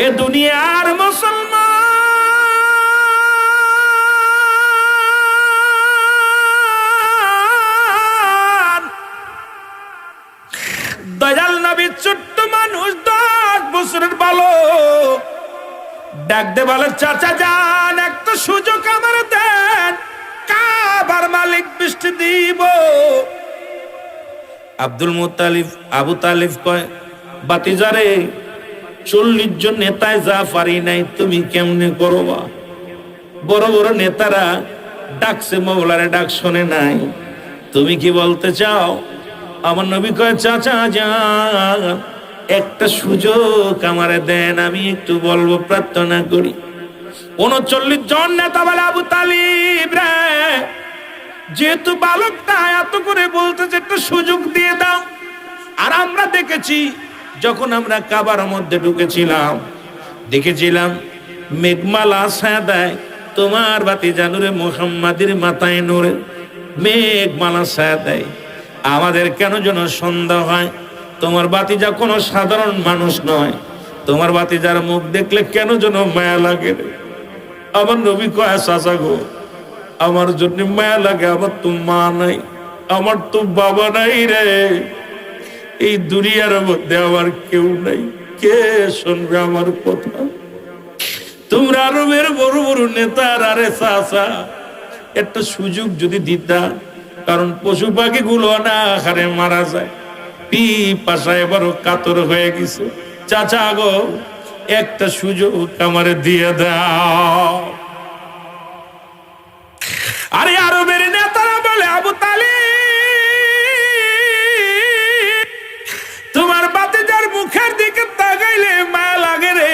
এ দুনিয়ার মুসলমান, দয়াল নবী ছোট্ট মানুষ, 10 বছরের বালক, ডাক দে বলে, চাচা যান একটা সুযোগ আমার দেন, কাবার মালিক বৃষ্টি দিব। আব্দুল মুত্তালিব, আবু তালিব কয়, বাতিজারে 40 জন নেতায় যা পারি নাই, তুমি কেমনে করবা? বড় বড় নেতারা ডাকছে, মওলারে ডাক শোনে নাই, তুমি কি বলতে চাও? আমার নবী কয়, চাচা যান একটা সুযোগ আমারে দেন, আমি একটু বলবো, প্রার্থনা করি। 39 জন নেতা বলে, আবু তালিব রে, যেহেতু বালকটা এত করে বলতেছে, একটা সুযোগ দিয়ে দাও। আর আমরা দেখেছি, যখন আমরা কাবার মধ্যে ঢুকেছিলাম, দেখেছিলাম মেঘমালা ছায়া দেয়, তোমার বাতিজা নূরে মুহাম্মাদের মাথায় নূরে মেঘমালা ছায়া দেয়। আমাদের কেন যেন সন্দেহ হয়, তোমার বাতিজা কোনো সাধারণ মানুষ নয়, তোমার বাতিজার মুখ দেখলে কেন যেন মায়া লাগে। আমার নবী কয়, চাচা গো, আমার জন্য মায়া লাগে, আমার তো মা নাই, আমার তো বাবা নাই রে, এই দুনিয়ার মধ্যে আমার কেউ নাই, কে শুনবে আমার কথা? তোমরা আরবের বড় বড় নেতার, আরে চাচা একটা সুযোগ যদি দিতা, কারণ পশু পাখি গুলো না হারে মারা যায়, পিপাসায় বড় কাতর হয়ে গেছে, চাচা গো একটা সুযোগ আমারে দিয়ে দাও। আরে আরবের নেতারা বলে, আবু তালিব তোমার বাতিজার মুখের দিকে তাকাইলে মায়া লাগে রে,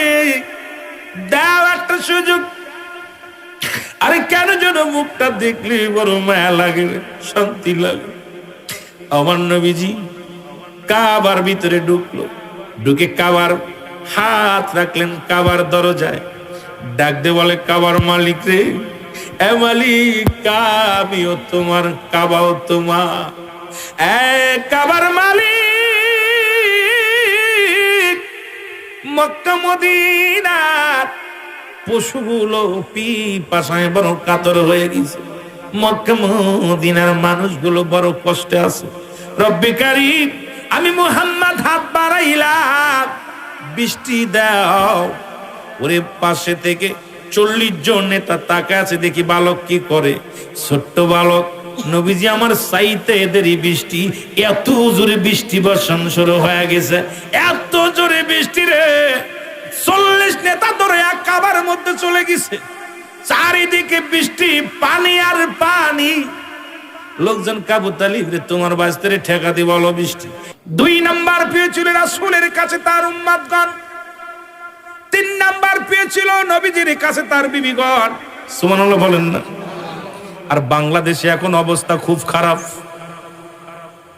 দাও একটা সুযোগ। আরে কেন যেন মুখটা দেখলে বড় মায়া লাগে, শান্তি লাগে। আমার নবীজি কাবার ভিতরে ঢুকলো, ঢুকে কাবার হাত রাখলেন কাবার দরজায়, ডাক দে বলে, কাবার মালিক রে, এ মালিক, কাবিও তোমার, কাবাও তোমার, এ কাবার মালিক, মক্কা মদিনার পশুগুলো পিপাসায় বড় কাতর হয়ে গেছে, মক্কা মদিনার মানুষগুলো বড় কষ্টে আছে। রব্বে কারীম, আমি মুহাম্মদ হাত বাড়াইলাম, বৃষ্টি দাও। ওরে পাশে থেকে 40 জন নেতা তাকায় আছে, দেখি বালক কি করে, ছোট্ট বালক, নবীজি আমার চাইতে এদেরই বৃষ্টি, এত জোরে বৃষ্টি বর্ষণ শুরু হয়ে গেছে, এত জোরে বৃষ্টি রে, 40 নেতা ধরে এক কাবার মধ্যে চলে গেছে, চারিদিকে বৃষ্টি, পানি আর পানি। লোকজন, আবু তালিব রে, তোমার বাস্তারে ঠেকা দি বলো বৃষ্টি। 2 নাম্বার পেয়েছিল রাসূলের কাছে তার উম্মতগণ, 3 নাম্বার পেয়েছিল নবীজির কাছে তার বিবিগণ। সুবহানাল্লাহ বলেন না? আর বাংলাদেশে এখন অবস্থা খুব খারাপ,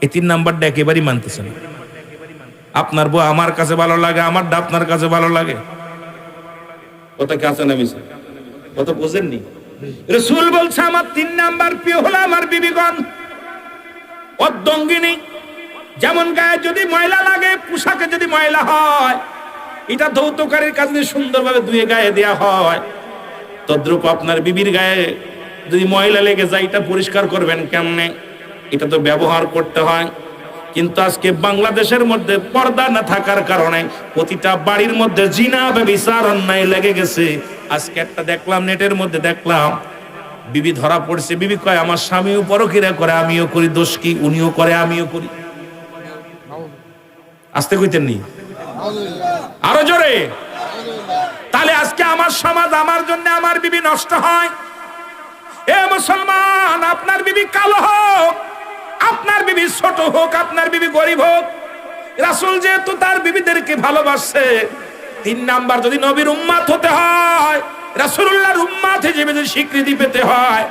এই 3 নাম্বারটা একেবারেই মানতেছে না। আপনার বউ আমার কাছে ভালো লাগে, আমারটা আপনার কাছে ভালো লাগে, কথা কি আছে না মিছে? কথা বুঝেননি? রাসূল বলছে, আমার 3 নাম্বার প্রিয় হলো আমার বিবিগণ, অর্ধঙ্গিনী। যেমন গায়ে যদি ময়লা লাগে, পোশাকে যদি ময়লা হয়, এটা ধৌতকারীর কাছে সুন্দরভাবে ধুয়ে গায়ে দেয়া হয়, তদ্রূপ আপনার বিবির গায়ে যদি ময়লা লেগে যায়, এটা পরিষ্কার করবেন কেমনে? এটা তো ব্যবহার করতে হয়। কিন্তু আজকে বাংলাদেশের মধ্যে পর্দা না থাকার কারণে প্রতিটা বাড়ির মধ্যে জিনা ব্যভিচার অন্যায় লেগে গেছে। আজকে একটা দেখলাম, নেটের মধ্যে দেখলাম, বিবি ধরা পড়ছে, বিবি কয়, আমার স্বামীও পরকিয়া করে, আমিও করি, দোষ কি? উনিও করে, আমিও করি। আসতে কইতেন নি? আরো জোরে। তাহলে আজকে আমার সমাজ, আমার জন্য আমার বিবি নষ্ট হয়। এ মুসলমান, আপনার বিবি কালো হোক, আপনার বিবি ছোট হোক, আপনার বিবি গরিব হোক, রাসূল যেহেতু তার বিবিদেরকে ভালোবাসে, 3 নাম্বার যদি নবীর উম্মত হতে হয়, রাসূলুল্লাহর উম্মত হিসেবে যদি স্বীকৃতি পেতে হয়,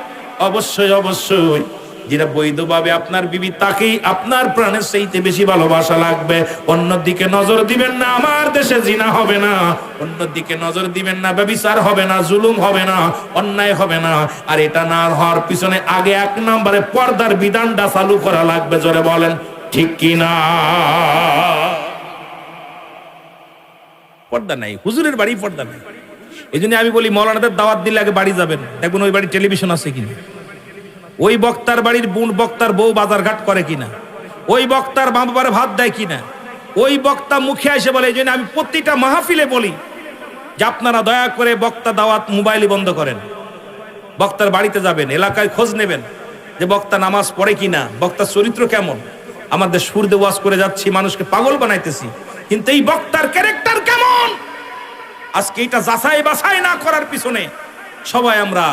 অবশ্যই অবশ্যই যেটা বৈধভাবে আপনার বিবি, তাকেই আপনার প্রাণের চাইতে বেশি ভালোবাসা লাগবে। অন্যদিকে নজর দিবেন না, আমার দেশে জিনা হবে না, অন্যদিকে নজর দিবেন না, ব্যভিচার হবে না, জুলুম হবে না, অন্যায় হবে না। আর এটা না হওয়ার পিছনে আগে 1 নম্বরে পর্দার বিধানটা চালু করা লাগবে। জোরে বলেন ঠিক কি না? পর্দা নাই, হুজুরের বাড়ি পর্দা নাই। এই জন্য আমি বলি মৌলানাদের দাওয়াত দিলে আগে বাড়ি যাবেন, দেখুন ওই বাড়ি টেলিভিশন আছে কিনা, ওই বক্তার বাড়ির বক্তার বউ বাজারঘাট করে কিনা, ওই বক্তার বাবারে ভাত দেয় কিনা, ওই বক্তা মুখে এসে বলে। এই জন্য আমি প্রতিটা মাহফিলে বলি যে আপনারা দয়া করে বক্তা দাওয়াত মোবাইলে বন্ধ করেন, বক্তার বাড়িতে যাবেন, এলাকায় খোঁজ নেবেন যে বক্তা নামাজ পড়ে কিনা, বক্তার চরিত্র কেমন। আমাদের সুরদে ওয়াজ করে যাচ্ছি, মানুষকে পাগল বানাইতেছি, কিন্তু এই বক্তার ক্যারেক্টার কেমন আজকে এটা যাচাই বাছাই না করার পিছনে সবাই আমরা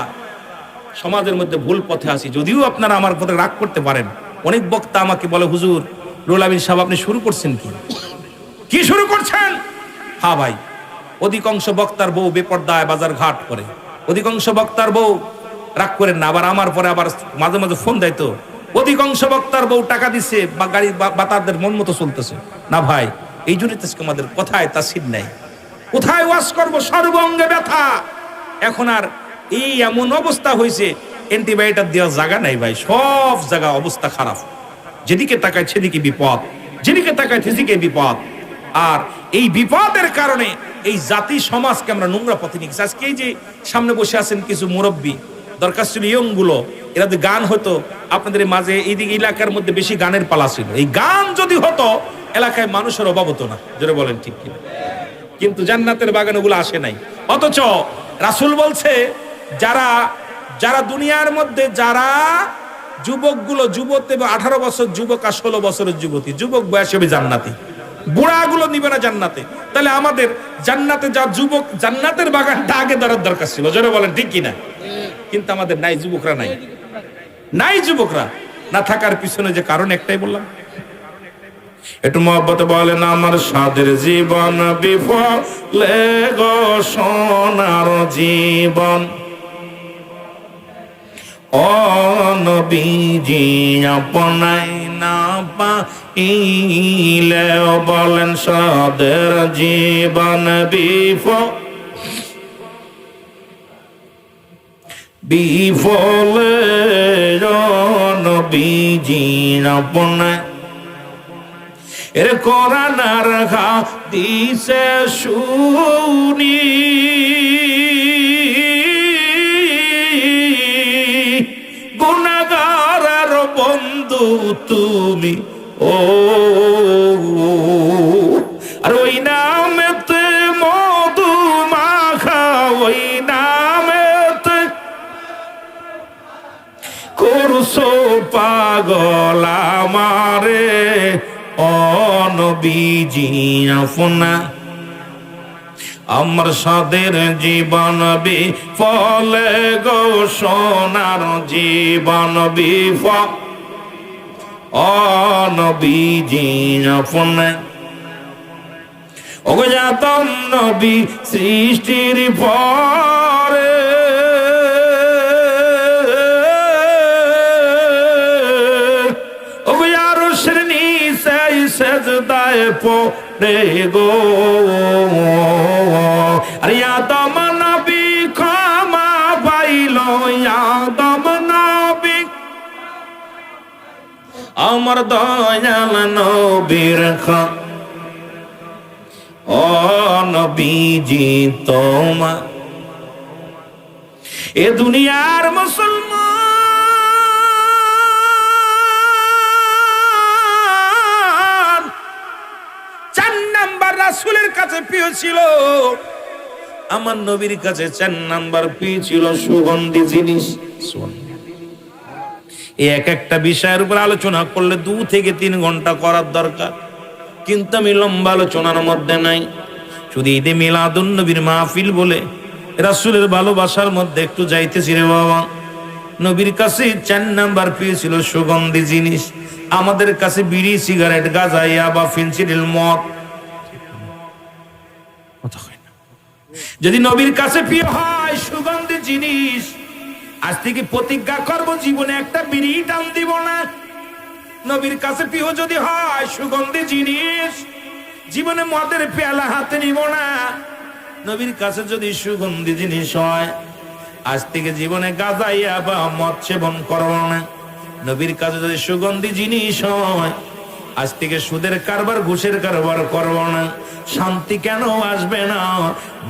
সমাজের মধ্যে ভুল পথে আছি। যদিও আপনারা আমার পথে রাগ করতে পারেন, অনেক বক্তা আমাকে বলে হুজুর রুহুল আমিন সাহেব আপনি শুরু করছেন কি শুরু করছেন? হ্যাঁ ভাই, অধিকাংশ বক্তার বউ বেপর্দায় বাজার ঘাট করে, অধিকাংশ বক্তার বউ রাগ করেন না, আবার আমার পরে আবার মাঝে মাঝে ফোন দেয়, তো অধিকাংশ বক্তার বউ টাকা দিচ্ছে বা গাড়ি বা তাদের মন মতো চলতেছে না ভাই। এই জন্য আমাদের কথায় তাসির নাই, কোথায় ওয়াজ করবো, সর্বঙ্গে ব্যথা। এখন আর এই এমন অবস্থা হয়েছে অ্যান্টিবায়োটিক দেওয়ার জায়গা নাই ভাই, সব জায়গা অবস্থা খারাপ, যেদিকে তাকায় সেদিকে বিপদ, যেদিকে তাকায় সেদিকে বিপদ। আর এই বিপদের কারণে এই জাতি সমাজকে আমরা নোংরা পথে নিয়ে গেছি। আজকে এই যে সামনে বসে আছেন কিছু মুরব্বী, দরকার ছিল ইয়ং গুলো, এরা যদি গান হতো আপনাদের মাঝে, এইদিকে এলাকার মধ্যে বেশি গানের পালা ছিল, এই গান যদি হতো এলাকায় মানুষের অভাব হতো না, জোরে বলেন ঠিক কিনা। কিন্তু জান্নাতের বাগান ওগুলো আসে নাই। অথচ রাসূল বলছে যারা যারা দুনিয়ার মধ্যে যারা যুবকগুলো, যুবতী 18 বছর যুবক আর 16 বছরের যুবতী, যুবক বয়সে হবে জান্নাতি, বুড়াগুলো নিবে না জান্নাতে। তাহলে আমাদের জান্নাতে যা যুবক, জান্নাতের বাগানটা আগে ধরার দরকার ছিল, জোরে বলেন ঠিক কিনা। কিন্তু আমাদের নাই, যুবকরা নাই, নাই যুবকরা না থাকার পিছনে যে কারণ একটাই বললাম। একটু মহব্বতে বলেন আমার সাদের জীবন বিফলে গো সোনার জীবন, ও নবীজি আপনাই না পাইলে, বলেন সাদের জীবন বিফলে নবীজি আপনাই। এর কোরআন আর হাদিসে শুনি গুনাহগারের বন্ধু তুমি, ও আর ওই নামেতে মধু মাখা, ওই নামেতে করছো পাগল আমারে, ও নবীজি আপনা আমার সাদের জীবন বিফলে গো সোনার জীবন বিফল, ও নবীজি আপনা। ওগো জাতম নবী সৃষ্টির পরে, ওগো আর শ্রেণী সেজদায় পড়ে গো, আর আদম নবী ক্ষমা পাইল, আদম নবী আমার দয়াল নবীর ও নবীজি তোমা এ দুনিয়ার মুসলমান 4 নাম্বার রাসূলের কাছে প্রিয় ছিল, আমার নবীর কাছে 4 নাম্বার প্রিয় ছিল সুগন্ধি জিনিস। এই এক একটা বিষয়ের উপর আলোচনা করলে 2 থেকে 3 ঘন্টা করার দরকার, কিন্তু আমি লম্বা আলোচনার মধ্যে নাই। শুধু ঈদে মিলাদুন নবীর মাহফিল বলে রাসূলের ভালোবাসার মধ্যে একটু যাইতেছি রে বাবা। নবীর কাছে 4 নাম্বার পেয়েছিল সুগন্ধি জিনিস, আমাদের কাছে বিড়ি, সিগারেট, গাঁজা, ইয়াবা, ফেনসিডিল, মদ। যদি নবীর কাছে প্রিয় হয় সুগন্ধি জিনিস, আজ থেকে প্রতিজ্ঞা করব জীবনে একটা বিড়ি টান দিব না। নবীর কাছে প্রিয় যদি হয় সুগন্ধি জিনিস, জীবনে মদের পেয়ালা হাতে নিব না। নবীর কাছে যদি সুগন্ধি জিনিস হয়, আজ থেকে জীবনে গাঁজা, ইয়াবা, মদ সেবন করব না। নবীর কাছে যদি সুগন্ধি জিনিস হয়, আজ থেকে সুদের কারবার ঘুষের কারবার করব না। শান্তি কেন আসবে না?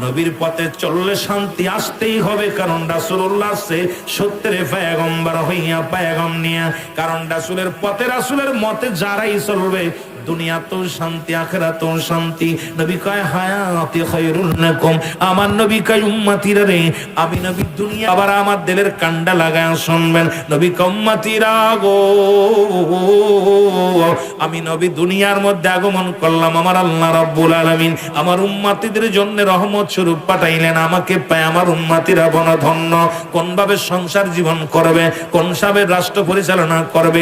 নবীর পথে চললে শান্তি আসতেই হবে, কারণ রাসূলুল্লাহ সে সত্যের পয়গম্বর হইয়া পয়গাম নিয়া। কারণ রাসূলের পথে রাসূলের মতে যারাই চলবে দুনিয়া তো শান্তি, আখিরাতেও শান্তি। নবী কয় হায়াতি খায়রুল লাকুম, আমার নবী কয় উম্মতিরা রে, আমি নবী দুনিয়া আবার আমার দিলের কান্ডা লাগায় শুনবেন। নবী কয় উম্মতিরা গো, আমি নবী দুনিয়ার মধ্যে আগমন করলাম, আমার আল্লাহ রাব্বুল আলামিন আমার উম্মতিদের জন্য রহমত স্বরূপ পাঠাইলেন। আমাকে পায় আমার উম্মতিরা বনধন্য। কোন ভাবে সংসার জীবন করবে, কোন ভাবে রাষ্ট্র পরিচালনা করবে,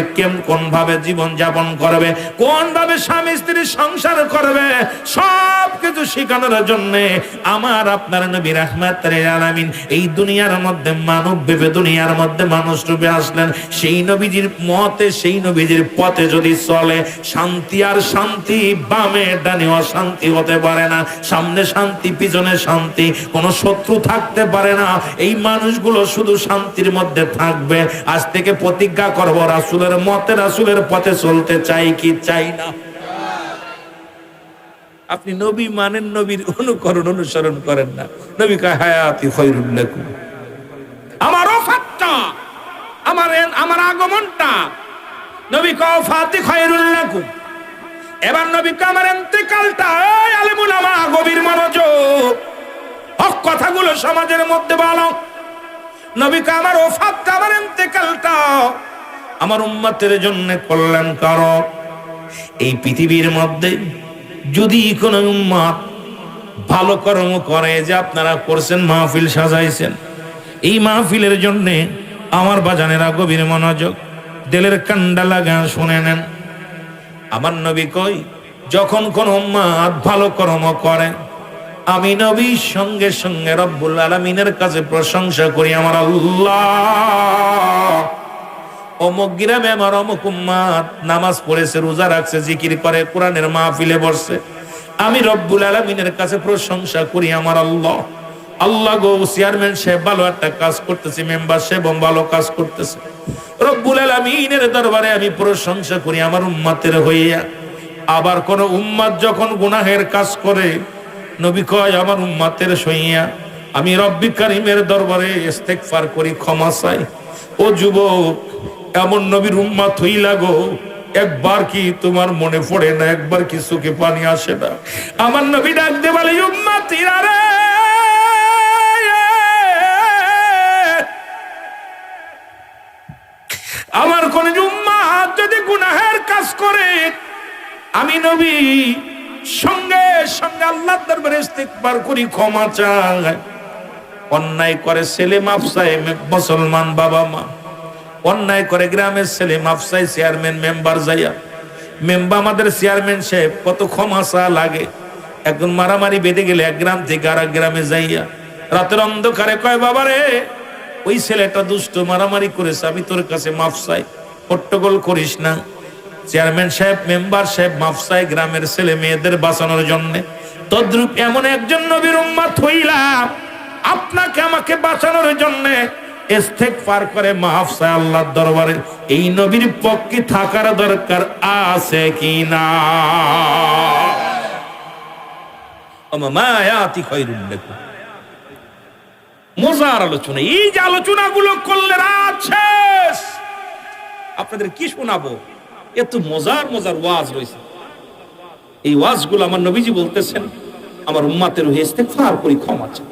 কোন ভাবে জীবন যাপন করবে, কোন ভাবে স্বামী স্ত্রী সংসার করবে, সব কিছু শেখানোর জন্য আমার আপনার নবী রাহমাতুল আলামিন এই দুনিয়ার মধ্যে মানব ভেবে দুনিয়ার মধ্যে মানুষ রূপে আসলেন। সেই নবীজির মতে, সেই নবীজির পথে যদি চলে, শান্তি আর শান্তি, বামে ডানে অশান্তি হতে পারে না, সামনে শান্তি পিছনে শান্তি, কোনো শত্রু থাকতে পারে না। এই মানুষগুলো শুধু শান্তির মধ্যে থাকবে। আজ থেকে প্রতিজ্ঞা করব, রাসূলের মতে রাসূলের পথে চলতে চাই কি চাই না? আপনি নবী মানেন, নবীর অনুকরণ অনুসরণ করেন না। নবী কয় হায়াতি খায়রুল লাকুম, আমার ওফাতটা, আমার আগমনটা, নবী কয় ওফাতি খায়রুল লাকুম। এবার নবী কয় আমার ইন্তেকালটা, এই আলেম উলামা গভীর মনোযোগ, হক কথাগুলো সমাজের মধ্যে বলো। নবী কয় আমার ওফাতটা, আমার ইন্তেকালটা আমার উম্মতের জন্য কল্যাণকারক। এই পৃথিবীর মধ্যে যদি কোন উম্মত ভালো কর্ম করে, যে আপনারা করছেন, মাহফিল সাজাইছেন, এই মাহফিলের জন্য আমার বাজানেরা গভীর মনোযোগ, দিলের কান্ডা লাগা শুনে নেন। আমার নবী কই, যখন কোন উম্মত ভালো কর্ম করে, আমি নবী সঙ্গে সঙ্গে রব্বুল আলামিনের কাছে প্রশংসা করি, আমার আল্লাহ অমুক গ্রামে আমার অমুক উম্মত নামাজ পড়েছে, রোজা রাখছে, জিকির করে, কোরআনের মাহফিলে বসছে, আমি রব্বুল আলামিনের কাছে প্রশংসা করি, আমার আল্লাহ। আল্লাহ গো, চেয়ারম্যান সাহেব ভালো একটা কাজ করতেছে, মেম্বার সাহেব ভালো কাজ করতেছে, রব্বুল আলামিনের দরবারে আমি প্রশংসা করি আমার উম্মতের হইয়া। আবার কোন উম্মত যখন গুনাহের কাজ করে, নবী কয় আমার উম্মতের হইয়া আমি রব্বি কারীমের দরবারে ইস্তেগফার করি, ক্ষমা চাই। ও যুবক, এমন নবীর উম্মত হইলা গো, একবার কি তোমার মনে পড়ে না, একবার কি চোখে পানি আসে না? আমার নবী ডাক দে বলে, উম্মতিরা রে, আমার কোন উম্মত যদি গুনাহের কাজ করে, আমি নবী সঙ্গে সঙ্গে আল্লাহর দরবারে ইস্তেগফার করি, ক্ষমা চাই। অন্যায় করে ছেলে মাফ চায়, মুসলমান বাবা মা অন্যায় করে গ্রামের ছেলে মাফ চাই, চেয়ারম্যান মেম্বার যাইয়া, মেম্বার আমাদের চেয়ারম্যান সাহেব কত ক্ষমা চা লাগে। একজন মারামারি বেঁধে গেলে এক গ্রাম থেকে আর এক গ্রামে যাইয়া রাতের অন্ধকারে কয়, বাবারে ওই ছেলেটা দুষ্ট, মারামারি করেছে, আমি তোর কাছে মাফ চাই, হট্টগোল করিস না। চেয়ারম্যান সাহেব মেম্বার সাহেব মাফ চাই গ্রামের ছেলে মেয়েদের বাঁচানোর জন্য। তদ্রূপ এমন একজন নবীর উম্মত হইলাম, আপনাকে আমাকে বাঁচানোর জন্য ইস্তেগফার করে, মাফ চায় আল্লাহর দরবারে। এই নবীর পক্ষে থাকার দরকার আছে কি না? মায়াতি খায়রুল লাকুম। মজার আলোচনা, এই যে আলোচনাগুলো করলে রাত শেষ। আপনাদের কি শোনাবো, এত মজার মজার ওয়াজ রয়েছে। এই ওয়াজগুলো আমার নবীজি বলতেছেন, আমার উম্মতের হয়ে ইস্তেগফার করি, ক্ষমা চাই।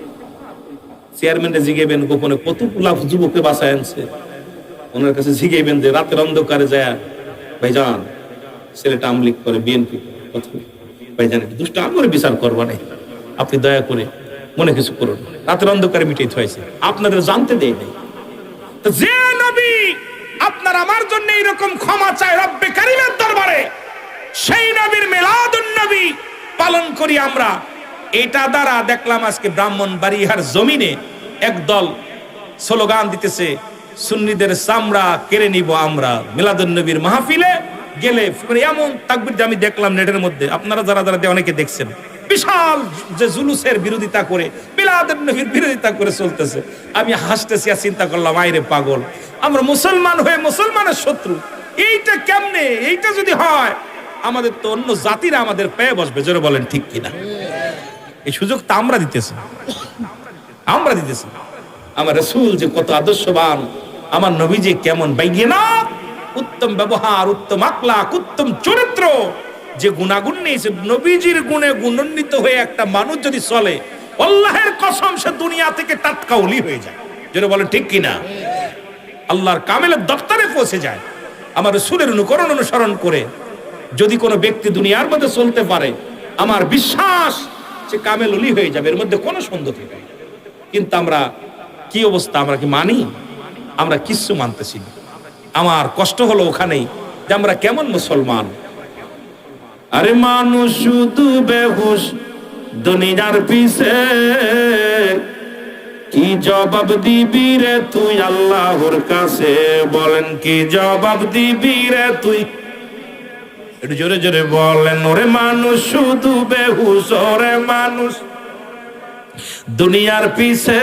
চেয়ারম্যানকে জিগেবেন গোপনে কত লাখ যুবককে বাঁচায় আনছে, ওনার কাছে জিগেবেন যে রাতের অন্ধকারে যায়, ভাইজান ছেলেটা আমলিক করে, বিএনপি করে, ভাইজান দুষ্ট আমার বিচার করবা নাই, আপনি দয়া করে মনে কিছু করুন, রাতের অন্ধকারে মিটাইতে হয়েছে, আপনাদের জানতে দেয় নাই। তো যে নবী আপনার আমার জন্য এইরকম ক্ষমা চায় রব্বে কারীমের দরবারে, সেই নবীর মিলাদুন নবী পালন করি আমরা। এটা দ্বারা দেখলাম আজকে ব্রাহ্মণবাড়িয়ার জমিনে একদল স্লোগান দিতেছে, সুন্নিদের চামড়া কেড়ে নিব আমরা। মিলাদুন নবীর মাহফিলে গেলে এমন তাকবীর আমি দেখলাম নেটের মধ্যে, আপনারা যারা যারা অনেকে দেখছেন, বিশাল যে জুলুসের বিরোধিতা করে, মিলাদুন নবীর বিরোধিতা করে চলতেছে। আমি হাসতেছি আর চিন্তা করলাম, আইরে পাগল, আমরা মুসলমান হয়ে মুসলমানের শত্রু, এইটা কেমনে? এইটা যদি হয় আমাদের তো অন্য জাতিরা আমাদের পেয়ে বসবে, জোরে বলেন ঠিক কিনা? এই সুযোগ তো আমরা দিতেছি, আমরা দিতেছি। আমার রাসূল যে কত আদর্শবান, আমার নবী যে কেমন বাইগিনাত, উত্তম ব্যবহার, উত্তম আখলাক, উত্তম চরিত্র, যে গুণাগুণ নিয়েছে, নবীজির গুণে গুণান্বিত হয়ে একটা মানুষ যদি চলে, আল্লাহর কসম সে দুনিয়া থেকে টাটকা ওলি হয়ে যায়, যেটা বলেন ঠিক কিনা? আল্লাহর কামেলের দপ্তরে পৌঁছে যায়। আমার রাসূলের অনুকরণ অনুসরণ করে যদি কোনো ব্যক্তি দুনিয়ার মধ্যে চলতে পারে, আমার বিশ্বাস সে কামেল ওলি হয়ে যাবে, এর মধ্যে কোনো সন্দেহ নেই। কিন্তু আমরা কি অবস্থা, আমরা কি মানি? আমরা কিচ্ছু মানতেছি না। আমার কষ্ট হলো ওখানেই যে আমরা কেমন মুসলমান। আরে মানুষ শুধু বেহুশ দুনিয়ার পিছে, কি জবাব দিবি রে তুই আল্লাহর কাছে? বলেন কি জবাব দিবি রে তুই? একটু জোরে জোরে বলেন। ওরে মানুষ শুধু বেহুশ, ওরে মানুষ দুনিয়ার পিছে,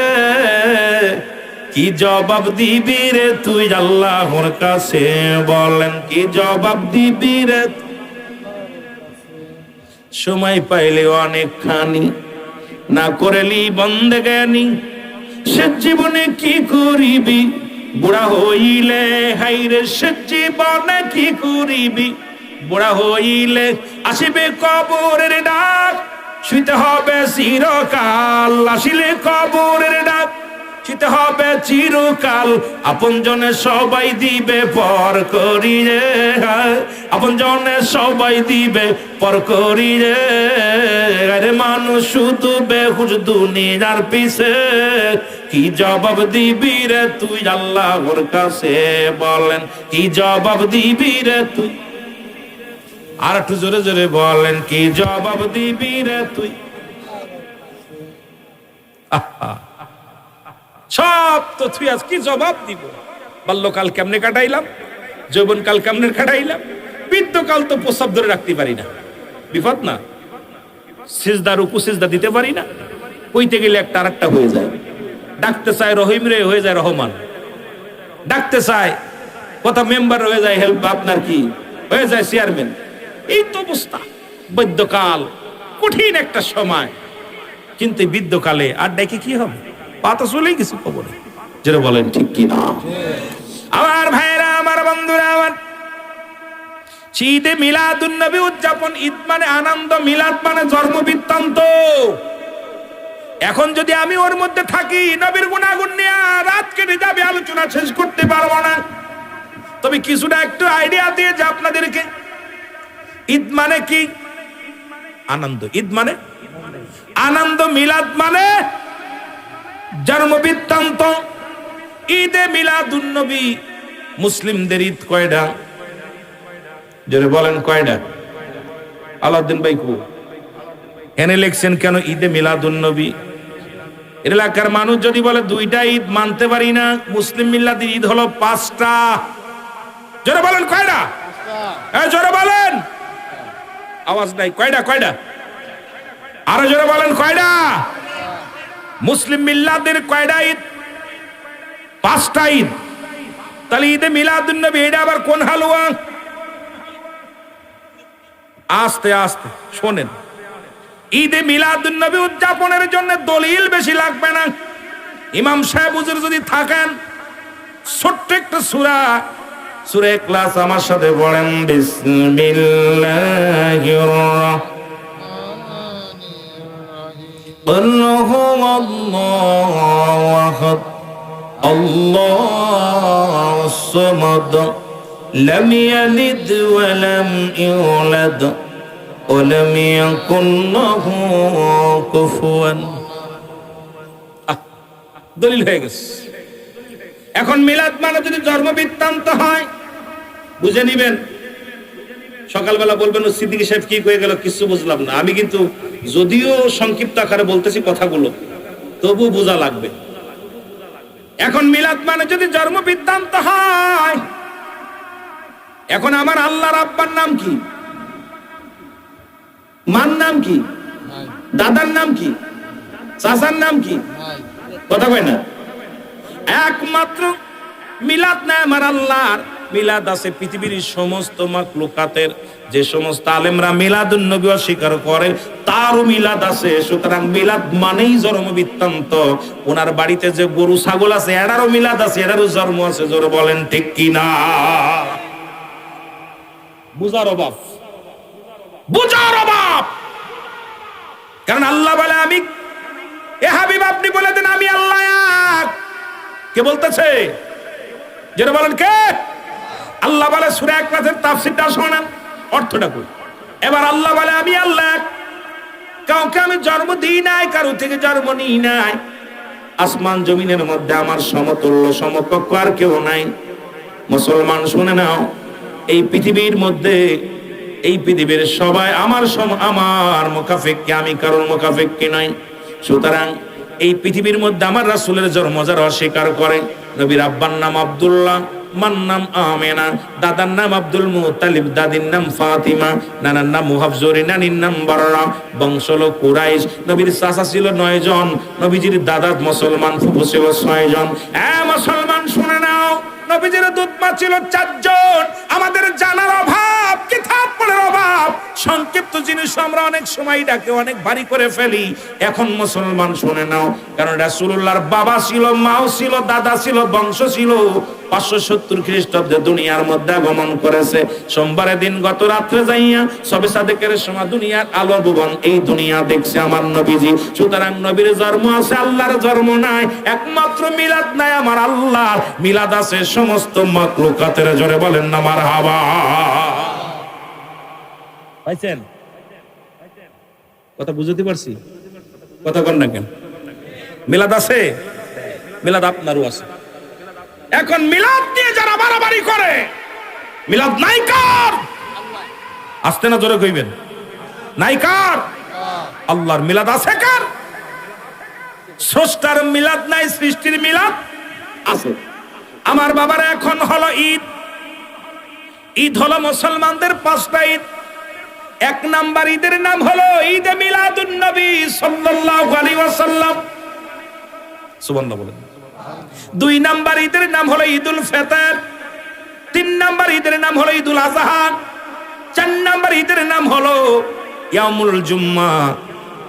কি জবাব দিবি রে তুই আল্লাহর কাছে? বলেন কি জবাব দিবি রে? সময় পাইলে অনেকখানি না করেলি বন্দেগানি, সে জীবনে কি করিবি বুড়া হইলে? হাইরে সে জীবনে কি করিবি বুড়া হইলে? আসিবে কবরের ডাক, শুইতে হবে চিরকাল। আসিলে কবরের ডাক, শুইতে হবে চিরকাল। আপন জনে সবাই দিবে পর করিয়ে, আপন জনে সবাই দিবে পর করিয়ে। আরে মানুষ শুধু বেহুশ দুনিয়ার পিছে, কি জবাব দিবি রে তুই আল্লাহর কাছে? বলেন কি জবাব দিবি রে তুই? আর একটু জোরে জোরে বলেন কি জবাব দিবি রে তুই? সব তো তুই আজ কি জবাব দিব? বাল্যকাল কেমনে কাটাইলাম, যৌবনকাল কেমনে কাটাইলাম, বৃদ্ধকাল তো প্রস্রাব ধরে রাখতে পারি না, বিপদ না? সিজদা রুকু সিজদা দিতে পারি না, কইতে গেলে একটা আরেকটা হয়ে যায়। ডাকতে চায় রহিম রে, হয়ে যায় রহমান। ডাকতে চায় কথা মেম্বার, হয়ে যায় হেল্প আপনার কি, হয়ে যায় চেয়ারম্যান। এই তো অবস্থা। বৃদ্ধকাল কঠিন একটা সময়, কিন্তু বৃদ্ধকালে আর ডেকে কি হবে? পাতা চলেই গেছে কবরে, যেটা বলেন ঠিক কি না? আমার ভাইরা, আমার বন্ধুরা, আমার ঈদে মিলাদুন নবী উদযাপন, ঈদ মানে আনন্দ, মিলাদ মানে জন্ম বৃত্তান্ত। এখন যদি আমি ওর মধ্যে থাকি, নবীর গুণাগুণ নিয়ে রাত কেটে যাবে, আলোচনা শেষ করতে পারবো না। তবে কিছুটা একটু আইডিয়া দিয়ে যে আপনাদেরকে, ঈদ মানে কি? আনন্দ। ঈদ মানে আনন্দ, মিলাদ মানে জন্ম বৃত্তান্ত। ঈদে মিলাদুন নবী মুসলিমদের ঈদ কয়টা? জোরে বলেন কয়টা? আলাউদ্দিন ভাই কো এনে লেখছেন কেন ঈদে মিলাদুন নবী? এলাকার মানুষ যদি বলে দুইটা ঈদ মানতে পারি না, মুসলিম মিল্লাতের ঈদ হলো 5টা। জোরে বলেন কয়টা? হ্যাঁ জোরে বলেন, আওয়াজ নাই। কয়টা? কয়টা? আরো জোরে বলেন কয়টা? মুসলিম মিল্লাতের কয়টা ঈদ? 5টা ঈদ। তাহলে ঈদে মিলাদুন নবী এটা আবার কোন হালুয়া? আস্তে আস্তে শোনেন, ঈদে মিলাদুন নবী উদযাপনের জন্য দলিল বেশি লাগবে না। ইমাম সাহেব হুজুর যদি থাকেন, ছোট্ট একটা সূরা, সূরা ইখলাস আমার সাথে পড়েন। বিসমিল্লাহির রাহমানির রাহিম। আল্লাহুস সামাদ, লাম ইয়ালিদ ওয়া লাম ইউলাদ ওয়ালাম ইয়াকুন লাহু কুফুয়ান। দলিল হয়ে গেছে। এখন মিলাদ মানে যদি জন্ম বৃত্তান্ত হয়, বুঝে নিবেন। সকালবেলা বলবেন সিদ্দিকী সাহেব কি কয়ে গেল, কিছু বুঝলাম না। আমি কিন্তু যদিও সংক্ষিপ্ত আকারে বলতেছি কথাগুলো, তবু বোঝা লাগবে। এখন মিলাদ মানে যদি জন্ম বৃত্তান্ত হয়, এখন আমার আল্লাহর আব্বার নাম কি? মার নাম কি? দাদার নাম কি? চাচার নাম কি? কথা কয় না। একমাত্র মিলাদ নাই আমার আল্লাহর, মিলাদ আছে পৃথিবীর সমস্ত মাখলুকাতের। যে সমস্ত আলেমরা মিলাদুন নবী অস্বীকার করে তারও মিলাদ আছে। সুতরাং মিলাদ মানেই জন্ম বৃত্তান্ত। ওনার বাড়িতে যে গরু ছাগল আছে এটারও মিলাদ আছে, এটারও জন্ম আছে। জোরে বলেন ঠিক কিনা? বুঝার অভাব, বুঝার অভাব। কারণ আল্লাহ বলে আমি, এ হাবিব আপনি বলে দেন আমি আল্লাহ এক। কে বলতেছে? যেটা বলেন কে? আল্লাহ বলে সূরা ইখলাসের তাফসীরটা শোনেন, অর্থটা কই। এবার আল্লাহ বলে আমি আল্লাহ এক, কাউকে আমি জন্ম দিই নাই, কারো থেকে জন্ম নিই নাই। আসমান জমিনের মধ্যে আমার সমতুল্য সমকক্ষ আর কেউ নাই। মুসলমান শুনে নাও, এই পৃথিবীর মধ্যে, এই পৃথিবীর সবাই আমার মুকাফিক্কি, আমি কারোর মুকাফিক্কি নাই। সুতরাং এই পৃথিবীর মধ্যে আমার রাসূলের জন্ম যারা অস্বীকার করে, নবীর আব্বার নাম আব্দুল্লাহ, মার নাম আমেনা, দাদার নাম আব্দুল মুত্তালিব, দাদির নাম ফাতিমা, নানার নাম মুহাফজুরি, নানির নাম বাররা, বংশ হলো কুরাইশ। নবীর চাচা ছিল 9 জন, নবীজির দাদা মুসলমান, ফুফু ছিল 6 জন। মুসলমান শুনে নাও, নবীজির দুধমা ছিল 4 জন। আমাদের জানার অভাব, কিতাব পড়ার অভাব, সংক্ষিপ্ত জিনিস আমরা অনেক সময় ডাকে অনেক ভারী করে ফেলি। এখন মুসলমান শুনে নাও, কারণ রাসূলুল্লাহর বাবা ছিল, মাও ছিল, দাদা ছিল, বংশ ছিল। 570 খ্রিস্টাব্দে দুনিয়ার মধ্যে আগমন করেছে। সোমবারের দিন গত রাত্রে যাইয়া সবে সাদেকের সময় দুনিয়ার আলো ভুবন এই দুনিয়া দেখছে আমার নবীজি। সুতরাং নবীর জন্ম আছে, আল্লাহর জন্ম নাই। একমাত্র মিলাদ নাই আমার আল্লাহর, মিলাদ আছে সমস্ত মাখলুকাতের। জোরে বলেন না মারহাবা। পাইছেন কথা? বুঝতে পারছি কথা কন না কেন? মিলাদ আছে, মিলাদ আপনারও আছে। এখন মিলাদ নিয়ে যারা বাড়াবাড়ি করে, মিলাদ নাই কার? আসতে না জোরে কইবেন, নাই কার? আল্লাহর মিলাদ আছে কার? স্রষ্টার মিলাদ নাই, সৃষ্টির মিলাদ আছে। আমার বাবার এখন হলো ঈদ। ঈদ হলো মুসলমানদের 5টা ঈদ। 1 নাম্বার ঈদের নাম হলো ঈদে মিলাদুন নবী সাল্লাল্লাহু আলাইহি ওয়াসাল্লাম। সুবহানাল্লাহ বলেন। 2 নাম্বার ঈদের নাম হলো ঈদুল ফিতর। 3 নাম্বার ঈদের নাম হলো ঈদুল আযহা। 4 নাম্বার ঈদের নাম হলো ইয়াউমুল জুম্মা।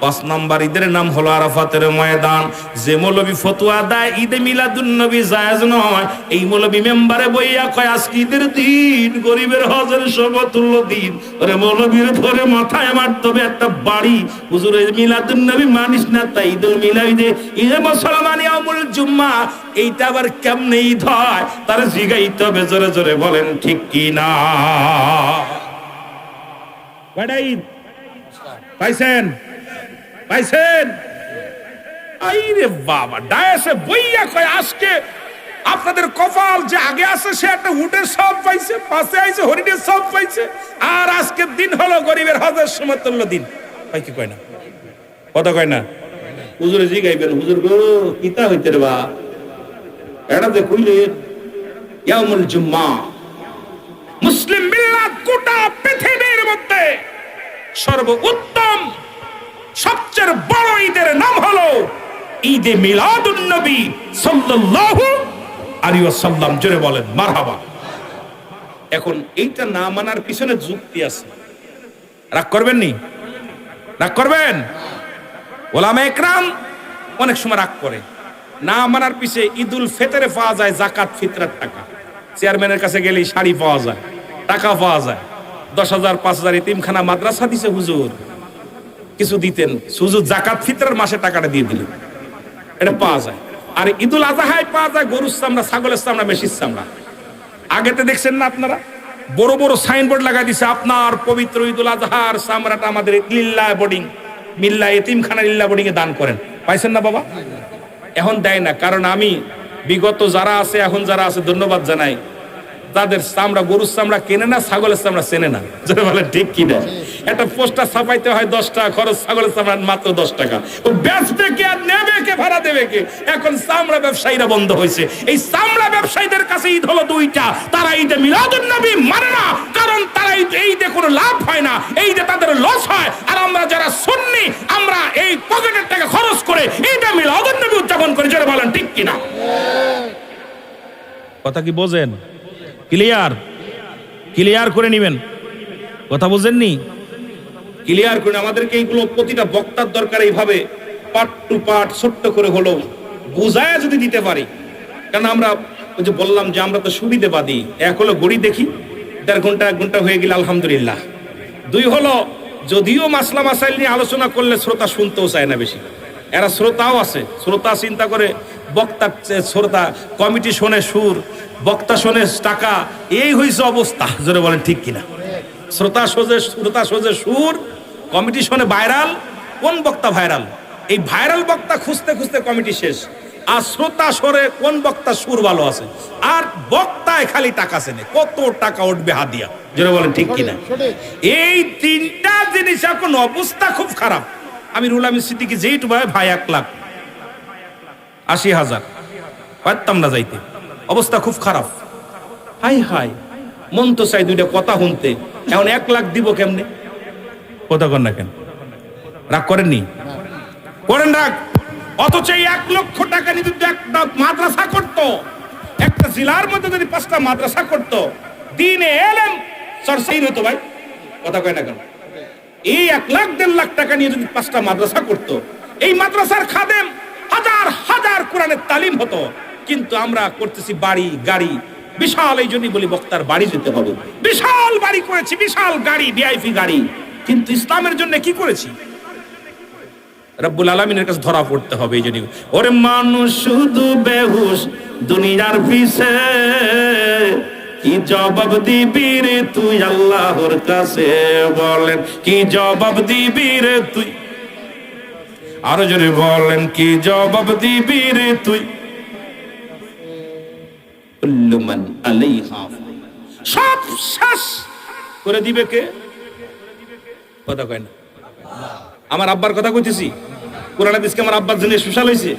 5 নাম্বার ঈদের নাম হলো আরাফাতের ময়দান। যে মৌলবী ফতোয়া দেয় ঈদে মিলাদুন নবী জায়েজ নয়, এই মৌলবী মেম্বারে বইয়া কয় আজকে ঈদের দিন, গরিবের হজের সমতুল্য দিন। ওরে মৌলবীর ধরে মাথায় মারতে হবে একটা বাড়ি। হুজুর মিলাদুন নবী মানিস না, তাই ঈদুল মিলাদে ঈদে মুসলমান ইয়াউমুল জুম্মা, এইটা আবার কেমনে ঈদ হয় তার জিগাইতে হবে। জোরে জোরে বলেন ঠিক কি না? কয়টা ঈদ পাইছেন? পাইছেন? আইরে বাবা, ডায়াসে বইয়া কয় আজকে আপনাদের কপাল যে আগে আছে সে একটা উটের সব পাইছে, পাশে আইছে হরিণের সব পাইছে, আর আজকের দিন হলো গরিবের হজের সমতুল্য দিন। ভাই কি কয় না? কথা কয় না? হুজুরে জিগাইবেন, হুজুর গো কিতা হইতে রে বা? এটা যে কইলেন ইয়াউমুল জুম্মা, মুসলিম মিল্লাত গোটা পৃথিবীর মধ্যে সর্বোত্তম সবচেয়ে বড় ঈদের নাম হলো ঈদে মিলাদুন নবী সাল্লাল্লাহু আলাইহি ওয়াসাল্লাম। জোরে বলেন মারহাবা। এখন এইটা না মানার পিছনে যুক্তি আছে। রাগ করবেন নি? রাগ করবেন? ওলামায়ে ইকরাম অনেক সময় রাগ করে। না মানার পিছে ঈদুল ফিতরে পাওয়া যায় যাকাত ফিতরার টাকা। চেয়ারম্যানের কাছে গেলেই শাড়ি পাওয়া যায়, টাকা পাওয়া যায়। 10,000 5,000 এতিমখানা মাদ্রাসা দিছে হুজুর, কিছু দিতেন, হুজুর যাকাত ফিতরার মাসে টাকাটা দিয়ে দিলেন, এটা পাওয়া যায়। আর ঈদুল আযহায় পাওয়া যায় গরুর চামড়া, ছাগলের চামড়া, মেশির চামড়া। আগেতে দেখছেন না আপনারা, বড় বড় সাইনবোর্ড লাগাই দিছে আপনার পবিত্র ঈদুল আযহার চামড়াটা আমাদের লিল্লাহ বোর্ডিং, মিল্লাহ এতিমখানা লিল্লাহ বোর্ডিং এ দান করেন। পাইছেন না বাবা? এখন দেয় না, কারণ আমি বিগত যারা আছে এখন যারা আছে ধন্যবাদ জানাই, তাদের চামড়া গরুর চামড়া কেনে না, ছাগলের চামড়া চেনে না। যেটা বলে ঠিক কিনা? একটা পোস্টার ছাপাইতে হয় 10 টাকা খরচ, ছাগলের চামড়া মাত্র 10 টাকা। ও বেচবে কে আর নেবে কে, ভাড়া দেবে কে? এখন চামড়া ব্যবসায়ীরা বন্ধ হয়েছে। এই চামড়া ব্যবসায়ীদের কাছে ঈদ হলো 2টা। তারা ঈদে মিলাদুন নবী মানে না, কারণ তারা ঈদে কোনো লাভ হয় না, ঈদে তাদের লস হয়। আর আমরা যারা সুন্নি, আমরা এই পকেটের টাকা খরচ করে ঈদে মিলাদুন নবী উদযাপন করি। যেটা বলেন ঠিক কিনা? কথা কি বোঝেন? ক্লিয়ার? ক্লিয়ার করে নেবেন, কথা বুঝেননি? ক্লিয়ার করে আমাদেরকে এইগুলো প্রতিটা বক্তার দরকার, এইভাবে পার্ট টু পার্ট ছোট্ট করে হলো বুঝায় যদি দিতে পারি। কারণ আমরা ওই যে বললাম যে আমরা তো সুবিধাবাদী। এক হলো ঘড়ি দেখি, 1.5 ঘন্টা 1 ঘন্টা হয়ে গেলে আলহামদুলিল্লাহ। 2 হলো যদিও মাসলা মাসাইল নিয়ে আলোচনা করলে শ্রোতা শুনতেও চায় না বেশি। এরা শ্রোতাও আছে, শ্রোতা চিন্তা করে বক্তা, শ্রোতা কমিটি শোনে সুর, বক্তা শোনে টাকা, এই হয়েছে অবস্থা। জোরে বলেন ঠিক কিনা? শ্রোতা সোজে সুর, কমিটি শোনে ভাইরাল। কোন বক্তা ভাইরাল? এই ভাইরাল বক্তা খুঁজতে খুঁজতে কমিটি শেষ। আর শ্রোতা সরে কোন বক্তা সুর ভালো আছে, আর বক্তায় খালি টাকা চেনে, কত টাকা উঠবে হাদিয়া। জোরে বলেন ঠিক কিনা? এই 3টা জিনিস এখন অবস্থা খুব খারাপ। আমি রুহুল আমিন সিদ্দিকী যেইটু ভাই 1,80,000 পারতাম না যাইতে, অবস্থা খুব খারাপ। হাই হাই, মন তো চাই 2টা কথা শুনতে, এখন 1 লাখ দিব কেমনে? কথা কর না কেন? রাগ করেননি? করেন রাগ। অথচ 1 লক্ষ টাকা নিয়ে যদি একটা মাদ্রাসা করতো, একটা জেলার মধ্যে যদি 5টা মাদ্রাসা করতো, দিনে এলেম চর্চাই হতো ভাই। কথা কয় না কেন? এই 1 লাখ 1.5 লাখ টাকা নিয়ে যদি 5টা মাদ্রাসা করতো, এই মাদ্রাসার খাদেম হাজার হাজার কোরআনের তালিম হতো। কিন্তু আমরা করতেছি বাড়ি গাড়ি বিশাল। এই জন্যই বলি বক্তার বাড়ি যেতে হবে। বিশাল বাড়ি করেছি, বিশাল গাড়ি, ভিআইপি গাড়ি, কিন্তু ইসলামের জন্য কি করেছি? রব্বুল আলামিনের কাছে ধরা পড়তে হবে। এই জন্য ওরে মানুষ শুধু বেহুশ দুনিয়ার পিছে, কি জবাব দিবি রে তুই আল্লাহর কাছে? বলেন কি জবাব দিবি রে তুই? আরো জোরে বলেন কি জবাব দিবি রে তুই? কুল্লু মান আলাইহা, সব শেষ করে দিবে কে? কথা কয় না? আমার আব্বার কথা কইতেছি, কোরআন হাদিসকে আমার আব্বার জন্য স্পেশাল হইছে।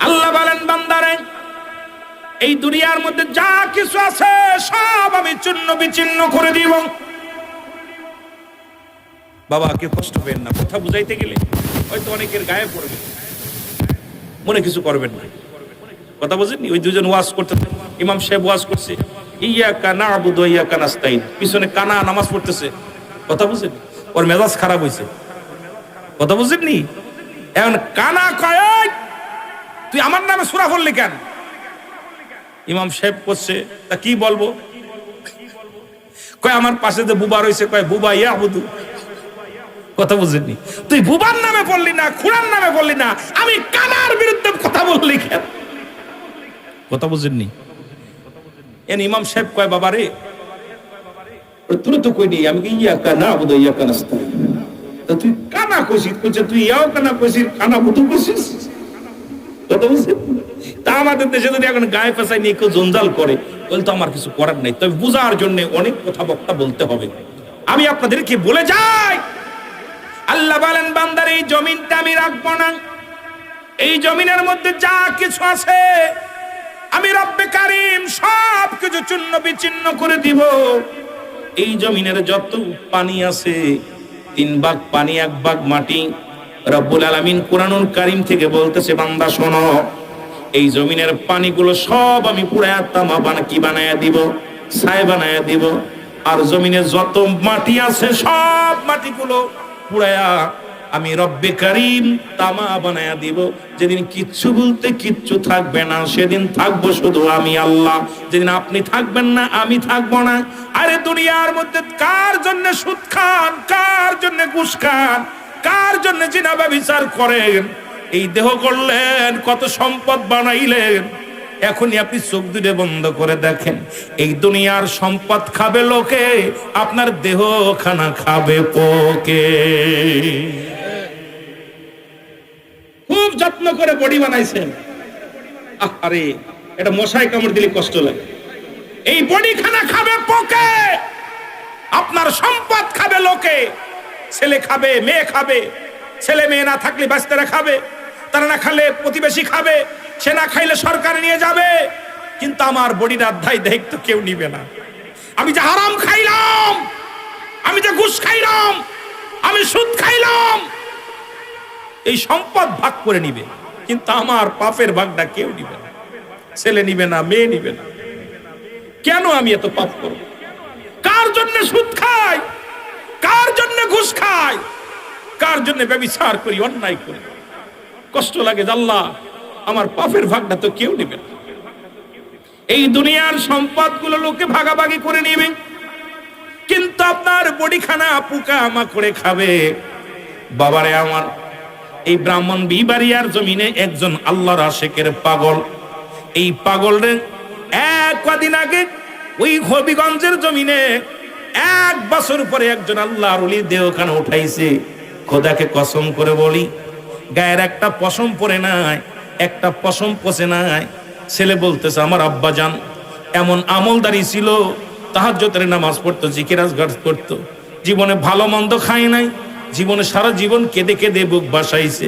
আল্লাহ বলেন বান্দারে, এই দুনিয়ার মধ্যে যা কিছু আছে সব আমি চূর্ণ বিচূর্ণ করে দিব। বাবা কে কষ্ট পেন না, কথা বুঝাইতে গেলে হয়তো অনেকের গায়ে পড়বে, মনে কিছু করবেন না। কথা বুঝেননি? ওই 2জন ওয়াজ করতে, ইমাম সাহেব ওয়াজ করছে, ইয়াকা না'বুদু ওয়া ইয়াকা নাস্তাইন, পিছনে কানা নামাজ পড়তেছে। কথা বুঝেন? ওর মেজাজ খারাপ হয়েছে। কথা বুঝেননি? এখন কানা কয়, তুই আমার নামে সূরা পড়লি কেন? ইমাম সাহেব করছে, তা কি বলবো? কয় আমার পাশে যে বুবা রয়েছে, কয় বুবা ইয়াবুদু। কথা বুঝেননি? তুই বুবার নামে পড়লি না, খুড়ার নামে পড়লি না, আমি কানার বিরুদ্ধে কথা বললি কেন? কথা বুঝেননি? এন ইমাম সাহেব কয়, বাবা রে তুই তো কইনি আমি কি ইয়াকা না'বুদু ওয়া ইয়াকা নাস্তাইন, তা তুই কানা কইছিস, কইছে তুই ইয়াও কানা কইছিস, কানা বুতু কইছিস। কথা বুঝছেন? তা আমাদের দেশে যদি এখন গায়ে পেঁচাই নিয়ে কেউ জঞ্জাল করে, বলে তো আমার কিছু করার নাই। তবে বুঝার জন্য অনেক কথা বক্তা বলতে হবে। আমি আপনাদেরকে বলে যাই, আল্লাহ বলেন বান্দার এই জমিনটা আমি রাখবো না। এই জমিনের মধ্যে যা কিছু আছে আমি রব্বে কারীম সব কিছু চূর্ণ বিচূর্ণ করে দিব। এই জমিনের যত পানি আছে, 3 ভাগ পানি 1 ভাগ মাটি। রব্বুল আলামিন কুরআনুল কারীম থেকে বলতেছে, বান্দা শোনো, এই জমিনের পানিগুলো সব আমি পুরায়া তামা বানায়া দিব, ছাই বানায়া দিব। আর জমিনে যত মাটি আছে সব মাটিগুলো পুরায়া আমি রব্বে কারীম তামা বানায়া দিব। যেদিন কিচ্ছু বলতে কিচ্ছু থাকবে না, সেদিন থাকবো শুধু আমি আল্লাহ। যেদিন আপনি থাকবেন না, আমি থাকবো না। আরে দুনিয়ার মধ্যে কার জন্য সুদ খান, কার জন্য ঘুষ খান, কার জন্য জিনা ব্যভিচার করেন, এই দেহ করলেন, কত সম্পদ বানাইলেন, এখনই আপনি চোখ দুটো বন্ধ করে দেখেন, এই দুনিয়ার সম্পদ খাবে লোকে, আপনার দেহ খানা খাবে পোকে। খুব যত্ন করে বডি বানাইছেন, আরে এটা মশায় কামড় দিলে কষ্ট লাগে। এই বডি খানা খাবে পোকে, আপনার সম্পদ খাবে লোকে। ছেলে খাবে, মেয়ে খাবে, ছেলে মেয়ে না থাকলে বাচ্চারা খাবে, তারা না খালে প্রতিবেশী খাবে, সে না খাইলে সরকার নিয়ে যাবে। কিন্তু আমার বডির অধ্যায় দায়িত্ব কেউ নিবে না। আমি যে হারাম খাইলাম, আমি যে ঘুষ খাইলাম, আমি সুদ খাইলাম, এই সম্পদ ভাগ করে নিবে, কিন্তু আমার পাপের ভাগটা কেউ নিবে না। ছেলে নিবে না, মেয়ে নিবে না। কেন আমি এত পাপ করব? কার জন্য সুদ খাই, কার জন্য ঘুষ খাই, কার জন্য ব্যভিচার করি, অন্যায় করি? কষ্ট লাগে, আল্লাহ আমার পাপের ভাগটা তো কেউ নেবে না। এই দুনিয়ার সম্পদগুলো লোকে ভাগাভাগি করে নেবে, কিন্তু আপনার বডিখানা পোকা মাকড়ে খাবে। বাবারে আমার, এই ব্রাহ্মণ বিবাড়িয়ার জমিনে একজন আল্লাহর আশিকের পাগল, এই পাগলের কদিন আগে ওই হবিগঞ্জের জমিনে 1 বছর পরে একজন আল্লাহর ওলি দেহখানা উঠাইছে। খোদাকে কসম করে বলি, গায়ের একটা পশম পরে নাই, একটা পশম পচে নাই। ছেলে বলতেছে, আমার আব্বাজান এমন আমলদারি ছিল, তাহাজ্জুদের নামাজ পড়তো, জিকির আজকার করতো, জীবনে ভালো মন্দ খায় নাই, জীবনে সারা জীবন কেঁদে কেঁদে বুক বাসাইছে।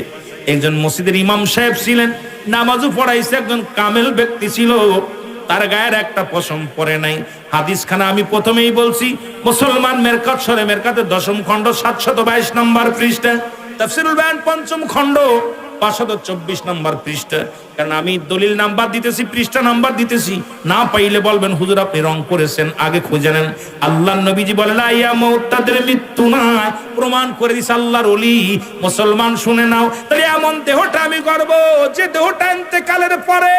একজন মসজিদের ইমাম সাহেব ছিলেন, নামাজও পড়াইছে, একজন কামেল ব্যক্তি ছিল, তার গায়ের একটা পশম পরে নাই। হাদিস খানা আমি প্রথমেই বলছি, মুসলমান মেরকাত সরে মেরকাতের 10ম খণ্ড 722 নম্বর পৃষ্ঠা, তাফসীরুল বায়ান 5ম খণ্ড 524 নম্বর পৃষ্ঠা। কারণ আমি দলিল নাম্বার দিতেছি, পৃষ্ঠা নাম্বার দিতেছি, না পাইলে বলবেন হুজুর আপনি রং করেছেন, আগে খুঁজে নেন। আল্লাহর নবীজি বলে, লা ইয়ামুত, তাদের মৃত্যু নাই, প্রমাণ করে দিছে আল্লাহর ওলি। মুসলমান শুনে নাও, তাহলে এমন দেহটা আমি করব যে দেহটা ইন্তেকালের পরে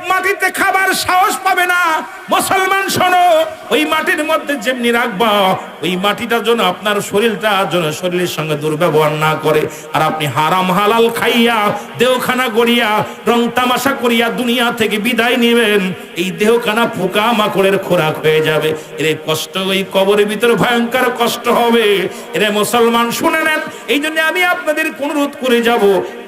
মাটিতে খাবার সাহস পাবে না। মুসলমান শোনো, ওই মাটির মধ্যে যেমনি রাখবা, ওই মাটিটার জন্য আপনার শরীরটা যেন শরীরের সঙ্গে দুর্ব্যবহার না করে। আর আপনি হারাম হালাল খাইয়া দেহখানা গড়িয়া রং তামাশা করিয়া দুনিয়া থেকে বিদায় নেবেন, এই দেহখানা পোকা মাকড়ের খোরাক হয়ে যাবে। এর কষ্ট ওই কবরের ভিতরে ভয়ঙ্কর কষ্ট হবে। এর মুসলমান শুনে নেন, এই জন্য আমি আপনাদের অনুরোধ করে যাব,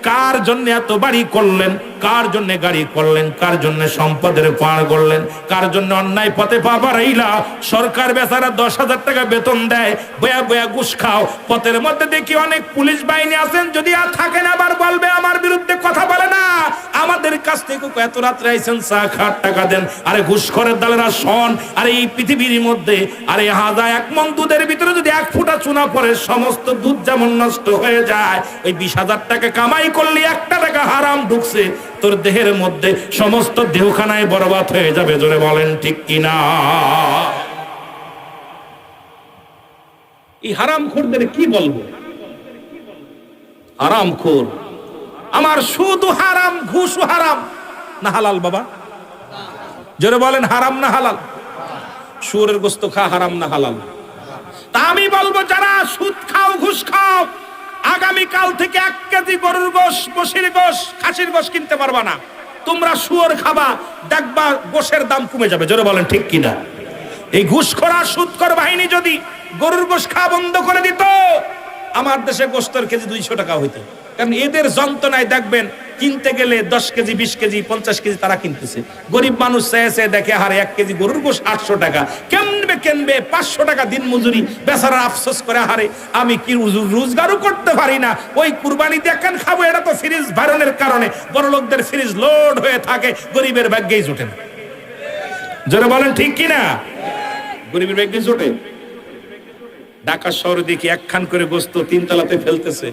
কার জন্য এত বাড়ি করলেন, কার জন্য গাড়ি করলেন, কার জন্য সম্পদের পার করলেন, কার জন্য অন্যায় পথে পা বাড়াইলা? সরকার বেচারা 10,000 টাকা বেতন দেয়, বয়া বয়া ঘুষ খাও। পথের মধ্যে দেখি অনেক পুলিশ বাহিনী আছেন, যদি আর থাকেন আবার বলবে আমার বিরুদ্ধে কথা বলে না, আমাদের কাছ থেকে এত রাত্রে আইছেন চা খাট টাকা দেন। আরে ঘুষখোরের দলেরা শোন, আরে এই পৃথিবীর মধ্যে আরে হাজার 1 মণ দুধের ভিতরে যদি 1 ফোঁটা চুনা পড়ে, সমস্ত দুধ যেমন নষ্ট হয়ে যায়, ওই 20,000 টাকা কামাই করলে 1 টাকা হারাম ঢুকছে তোর দেহের মধ্যে, সমস্ত দেহখানায় বরবাদ হয়ে যাবে। জোরে বলেন ঠিক কিনা? এই হারামখোরদের কি বলবো? হারামখোর, আমার শুধু হারাম, ঘুষও হারাম না হালাল? বাবা জোরে বলেন, হারাম না হালাল? শুয়োরের গোস্ত খা হারাম না হালাল? তা আমি বলবো, যারা সুদ খাও, ঘুষ খাও, আগামী কাল থেকে 1 কেজি গরুর গোশ, বসির গোশ, খাসির গোশ কিনতে পারবা না। তোমরা শুয়োর খাবা, দেখবা গোশের দাম কমে যাবে। জোরে বলেন ঠিক কিনা? এই ঘুষখোর আর সুদখোর বাহিনী যদি গরুর গোশ খাওয়া বন্ধ করে দিত, আমার দেশে গোশতের কেজি 200 টাকা হইতো। কারণ এদের যন্ত্রণায় দেখবেন কিনতে গেলে 10 কেজি, 20 কেজি, 50 কেজি তারা কিনতেছে। গরিব মানুষ চেয়ে দেখে, হারে 1 কেজি গরুর গোশ 800 টাকা, কেমনে কিনবে? 500 টাকা দিন মজুরি, বেচারা আফসোস করে, হারে আমি কি রোজগারও করতে পারি না, ওই কুরবানি দেখেন খাবো, এটা তো ফ্রিজ ভারণের কারণে বড় লোকদের ফ্রিজ লোড হয়ে থাকে, গরিবের ভাগ্যেই জোটে না। যারা বলেন ঠিক কিনা? গরিবের ভাগ্যে জোটে। ঢাকা শহরে দেখি 1 খান করে গোস্ত 3 তলাতে ফেলতেছে,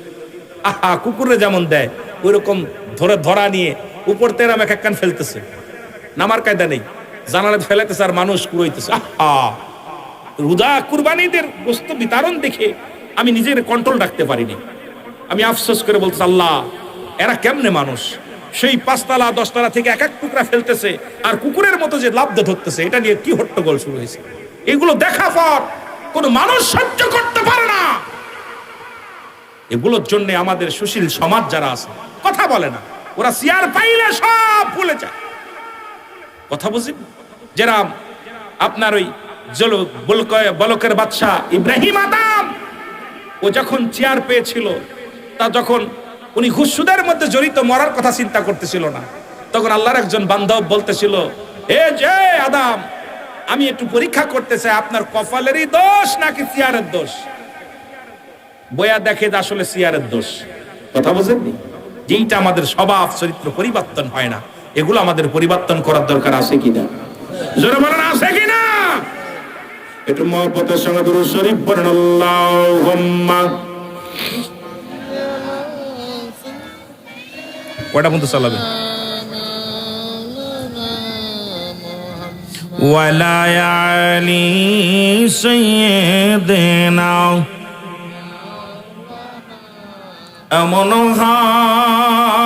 আহা, কুকুরে যেমন দেয় ওইরকম ধরা নিয়ে উপর তেরাম 1 কান ফেলতেছে, নামার কায়দা নেই, জানালে ফেলাইতেছে আর মানুষ কুড়াইতেছে। আহা, রুদা কুরবানিদের গোস্ত বিতরণ দেখে আমি নিজের কন্ট্রোল রাখতে পারিনি। আমি আফসোস করে বলতেছি, আল্লাহ এরা কেমনে মানুষ? সেই 5 তলা 10 তলা থেকে 1 টুকরা ফেলতেছে আর কুকুরের মতো যে লাভ ধরতেছে, এটা নিয়ে কি হট্টগোল শুরু হয়েছে। এগুলো দেখা পর কোন মানুষ সহ্য করতে পারে না। এগুলোর জন্য আমাদের সুশীল সমাজ যারা আছে কথা বলে না, ওরা চেয়ার পাইলে সব ভুলে যায়। কথা বুঝি, যারা আপনার ওই বলকের বাদশা ইব্রাহিম আদম, ও যখন চেয়ার পেয়েছিল, তা যখন উনি ঘুষ সুদের মধ্যে জড়িত, মরার কথা চিন্তা করতেছিল না, তখন আল্লাহর একজন বান্ধব বলতেছিল, এ যে আদম, আমি একটু পরীক্ষা করতে চাই, আপনার কপালেরই দোষ নাকি চেয়ারের দোষ? বয়া দেখে আসলে চেয়ারের দোষ। কথা বুঝেননি? যেইটা আমাদের স্বভাব চরিত্র পরিবর্তন হয় না, এগুলো আমাদের পরিবর্তন করার দরকার আছে কিনা? জোরে বলেন, আছে কিনা? একটু মহব্বতের সঙ্গে দুরূদ শরীফ পড়েন, আল্লাহুম্মা। কয়টা পর্যন্ত চালাবেন? ওয়ালা আলি সাইয়্যিদিনা এমন হাবিব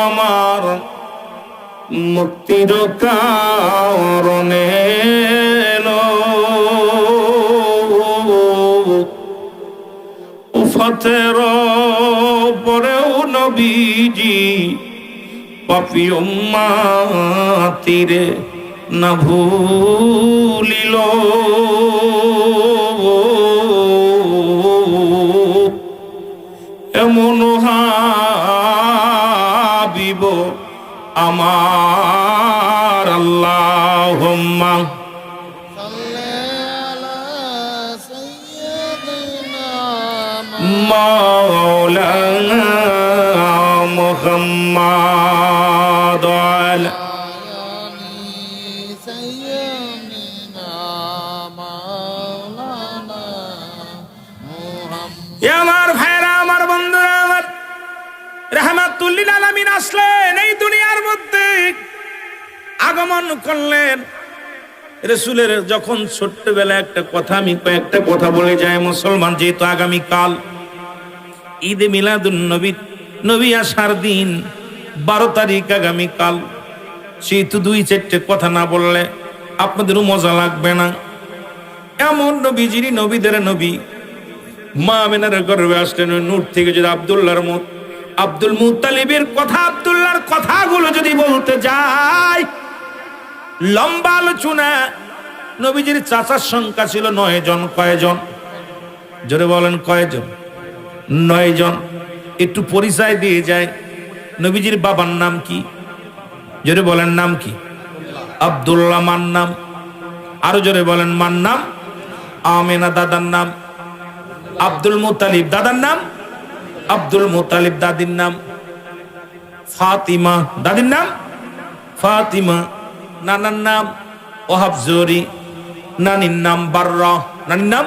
আমার মুক্তির কারণে উফাতের পরেও নবীজি পাপী উম্মতিরে না ভুলিল এমন হাবিব আমার আল্লাহুম্মা মাওলানা মুহাম্মাদ আলা আমার ভাইরা আমার বন্ধুরা আমার রাহমাতুল লিল আলামিন আসলেন এই দুনিয়ার মধ্যে আগমন করলেন রাসূলের যখন ছোট্টবেলা একটা কথা আমি কয়েকটা কথা বলে যাই মুসলমান যেহেতু আগামী কাল ঈদ মিলাদুন নবী নবী আসার দিন 12 তারিখ আগামী কাল সেহেতু 2-4টে কথা না বললে আপনাদেরও মজা লাগবে না এমন নবীজির নবীদের নবী মা আমিনার গর্ভে আসলেন নূর থেকে যদি আব্দুল মুত্তালিবের কথা আব্দুল্লাহর কথাগুলো যদি বলতে যাই লম্বা আলোচনা নবীজির চাচার সংখ্যা ছিল 9 জন কয়জন জোরে বলেন কয়জন 9 জন একটু পরিচয় দিয়ে যায় নবীজির বাবার নাম কি জোরে বলেন নাম কি আব্দুল্লাহ মার নাম আরো জোরে বলেন মার নাম আমিনা দাদার নাম আব্দুল মুত্তালিব দাদার নাম আব্দুল মুত্তালিব দাদির নাম ফাতিমা দাদির নাম ফাতিমা নানার নাম ওহাব জোরি নানির নাম বাররা নানির নাম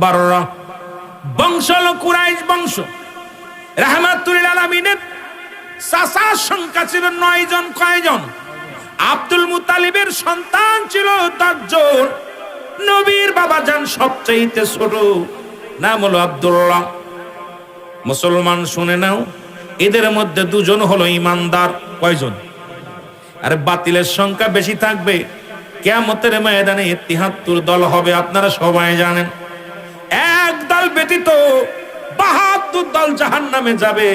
বাররা বংশ হলো কুরাইশ বংশ রাহমাতুল লিল আলামিনের চাচার সংখ্যা ছিল 9 জন কয়জন আব্দুল মুত্তালিবের সন্তান ছিল 10 জন নবীর বাবা জান সবচেয়ে ছোট নাম হলো আব্দুল্লাহ মুসলমান শুনে নাও এদের মধ্যে 2 জন হলো ইমানদার কয়জন আর বাতিলের সংখ্যা বেশি থাকবে কিয়ামতের ময়দানে 73 দল হবে আপনারা সবাই জানেন এক দল ব্যতীত 72 দল জাহান্নামে যাবে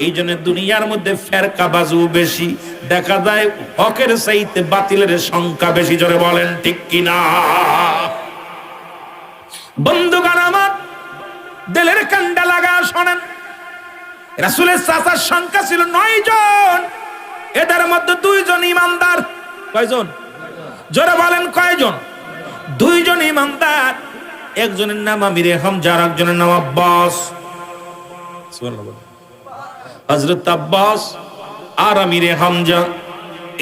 এই জন্য দুনিয়ার মধ্যে ফেরকাবাজু বেশি দেখা যায় হকের চাইতে বাতিলের সংখ্যা বেশি জোরে বলেন ঠিক কিনা বন্ধুগণ আমার দিলের কান্ডা লাগা শোনেন রাসূলের চাচার সংখ্যা ছিল 9 জন এদের মধ্যে 2 জন ইমানদার কয়জন জোরে বলেন কয়জন 2 জন ইমানদার একজনের নাম আমিরে হামজা আর একজনের নাম আব্বাস সুবহানাল্লাহ হযরত আব্বাস আর আমিরে হামজা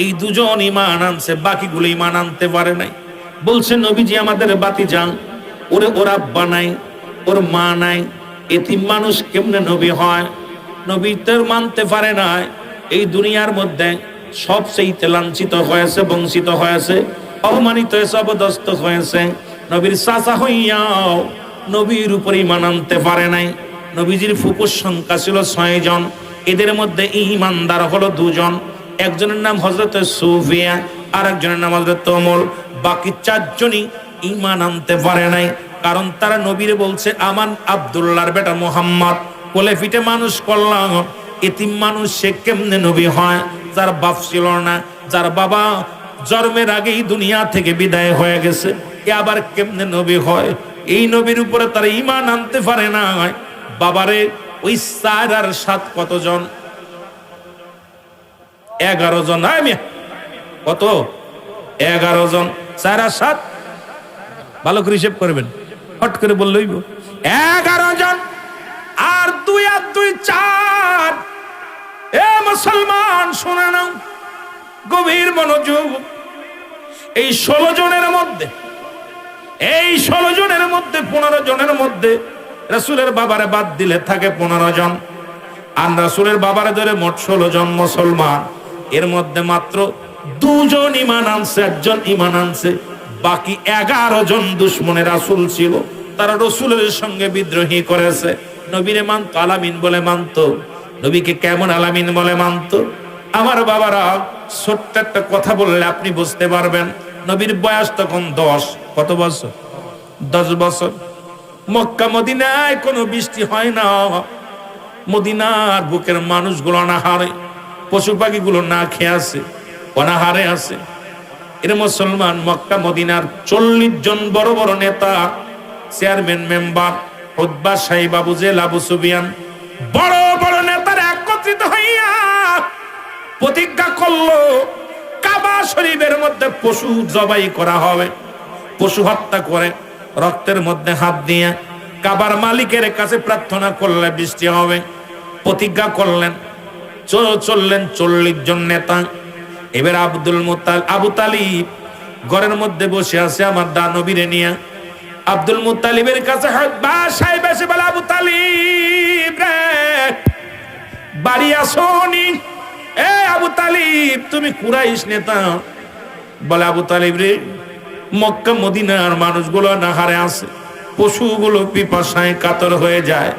এই 2 জন ঈমান আনছে বাকিগুলো ঈমান আনতে পারে নাই বলছে নবীজি আমাদের বাতিজা ওর আব্বা নাই ওর মা নাই এতিম মানুষ কেমনে নবী হয় নবী তো মানতে পারে না এই দুনিয়ার মধ্যে সবচেয়ে লাঞ্ছিত হয়েছে বঞ্চিত হয়েছে অপমানিত হয়েছে অপদস্থ হয়েছে নবীর চাচা হইয়াও নবীর উপর ঈমান আনতে পারে নাই নবীজির ফুফুর সংখ্যা ছিল 6 জন এদের মধ্যে ঈমানদার হলো 2 জন একজনের নাম হযরত সুফিয়া আর একজনের নাম হযরত ওমর বাকি 4 জনই ঈমান আনতে পারে নাই কারণ তারা নবীর বলছে আমান আব্দুল্লাহর বেটা মুহাম্মদ কোলে পিঠে মানুষ করলাম এতিম মানুষ সে কেমনে নবী হয় যার বাপ ছিল না যার বাবা জন্মের আগেই দুনিয়া থেকে বিদায় হয়ে গেছে এ আবার কেমনে নবী হয় এই নবীর উপরে তারা ঈমান আনতে পারে না বাবারে ওই 4 আর 7 কতজন 11 জন কত 11 জন 4 আর 7 ভালো করে হিসাব করবেন হট করে বললেই 11 জন আর 2 আর 2 4 এ মুসলমান শুনে নাও গভীর মনোযোগ এই 16 জনের মধ্যে 15 জনের মধ্যে রাসূলের বাবারে বাদ দিলে থাকে 15 জন আর রাসূলের বাবারে ধরে মোট 16 জন মুসলমান এর মধ্যে মাত্র দুজন ঈমান আনছে, একজন ঈমান আনছে, বাকি 11 জন দুশমনের রাসূল ছিল। তারা রাসূলের সঙ্গে বিদ্রোহী করেছে। নবীরে মানতো, আলামিন বলে মানতো। নবীকে কেমন আলামিন বলে মানতো? আমার বাবারা, ছোট্ট একটা কথা বললে আপনি বুঝতে পারবেন। নবীর বয়স তখন 10। কত বছর? 10 বছর। মক্কা মদিনায় কোনো বৃষ্টি হয় না। মদিনার বুকের মানুষগুলো অনাহারে, পশু পাখিগুলো না খেয়ে আছে, অনাহারে আছে। এর মুসলমান মক্কা মদিনার 40 জন বড় বড় নেতা, chairman, member, Utba, Saiba, Abu Jahl, Abu Sufian, বড় বড় নেতারা একত্রিত হইয়া প্রতিজ্ঞা করলো কাবা শরীফের মধ্যে পশু জবাই করা হবে। পশু হত্যা করে রক্তের মধ্যে হাত দিয়ে কাবার মালিকের কাছে প্রার্থনা করলে বৃষ্টি হবে। প্রতিজ্ঞা করলেন, চললেন 40 জন নেতা। এবার আবু তালিব ঘরের মধ্যে বসে আছে আমার নবীরে নিয়ে। আব্দুল মুত্তালিবের কাছে বাসায় বসে বলে, আবু তালিব রে, বাড়ি আসোনি? এ আবু তালিব, তুমি কুরাইশ নেতা। বলে, আবু তালিব রে, মক্কা মদিনার মানুষগুলো নাহারে আছে, পশুগুলো পিপাসায় কাতর হয়ে যায়,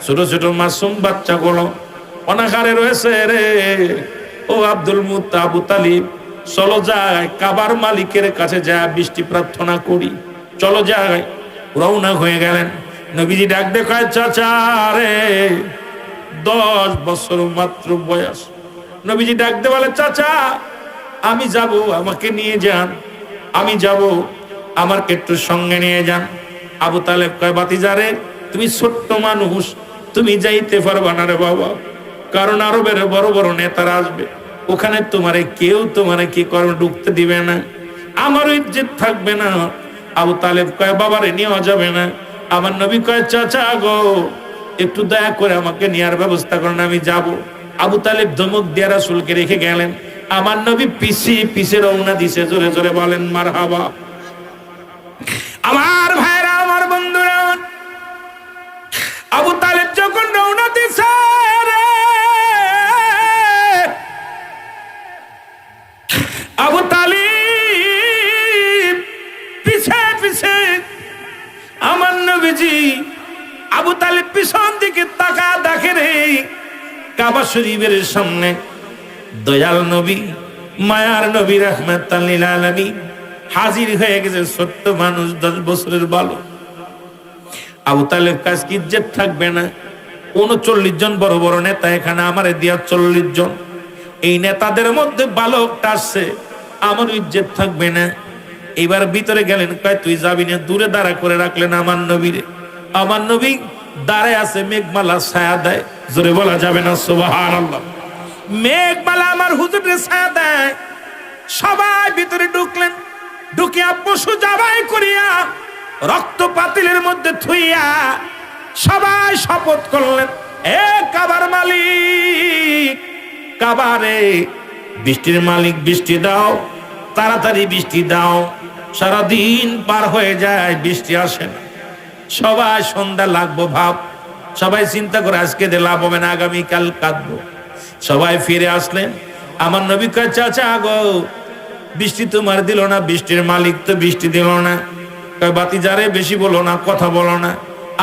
ছোট ছোট মাসুম বাচ্চাগুলো অনাহারে রয়েছে রে। ও আবু তালিব, চলো যায় কাবার মালিকের কাছে যায় বৃষ্টি প্রার্থনা করি, চলো যায়। রওনা হয়ে গেলেন। নবীজি ডাক দেখায়, চাচা রে, 10 বছর মাত্র বয়স। নবীজি ডাক দে বলে, চাচা আমি যাব, আমাকে নিয়ে যান, আমি যাব, আমাকে একটু সঙ্গে নিয়ে যান। আবু তালেব কয়, বাতিজা রে, তুমি ছোট্ট মানুষ, তুমি যাইতে পারবা না রে বাবা, কারণ আরবের বড় বড় নেতারা আসবে, ওখানে কেউ কি করবে, ঢুকতে দিবে না, আমারও ইজ্জত থাকবে না। আবু তালেব কয়, বাবারে নেওয়া যাবে না। আমার নবী কয়, চাচা গো, একটু দয়া করে আমাকে নেওয়ার ব্যবস্থা করেন, আমি যাব। আবু তালেব ধমক দিয়ে রাসূলকে রেখে গেলেন। আমার নবী পিছে রওনা দিছে। জোরে জোরে বলেন মারহাবা। আমার ভাইরা, আমার বন্ধুরা, আবু তালেব যখন রওনা দিছে রে, আবু তালিব পিছে পিছে, আমার নবীজি আবু তালিব পিছন দিকে তাকা দেখে রে, কাবা শরীফের সামনে দয়াল নবী, মায়ার নবী, রাহমাতাল লিল আলামিন হাজির হয়ে গেছে। ছোট্ট মানুষ, 10 বছরের বালক। আবু তালেব কাছে কি ইজ্জত থাকবে না? 39 জন বড় বড় নেতা এখানে, আমারে দিয়া 40 জন। এই নেতাদের মধ্যে বালকটা আসছে, আমার ইজ্জত থাকবে না? এবার ভিতরে গেলেন, কয় তুই যাবি না। দূরে দাঁড়া করে রাখলেন আমার নবীরে। আমার নবী দাঁড়ায় আছে, মেঘমালা ছায়া দেয়। জোরে বলা যাবে না সুবহানাল্লাহ? মেঘমালা আমার হুজুরে ছায়া দেয়। সবাই ভিতরে ঢুকলেন। ঢুকিয়া পশু জবাই করিয়া রক্ত পাতিলের মধ্যে থুইয়া সবাই শপথ করলেন, এ কাবার মালিক, কাবারে বৃষ্টির মালিক, বৃষ্টি দাও, তাড়াতাড়ি বৃষ্টি দাও। সারাদিন পার হয়ে যায়, বৃষ্টি আসে না। সবাই সন্ধ্যা লাগবো ভাব, সবাই চিন্তা করে আজকে দিয়ে লাভ হবে না, আগামীকাল কাঁদবো। সবাই ফিরে আসলেন। আমার নবী কয়, চাচা গো, বৃষ্টি তোমার দিল না, বৃষ্টির মালিক তো বৃষ্টি দিল না। কয়, বাতিজারে বেশি বলো না, কথা বলো না।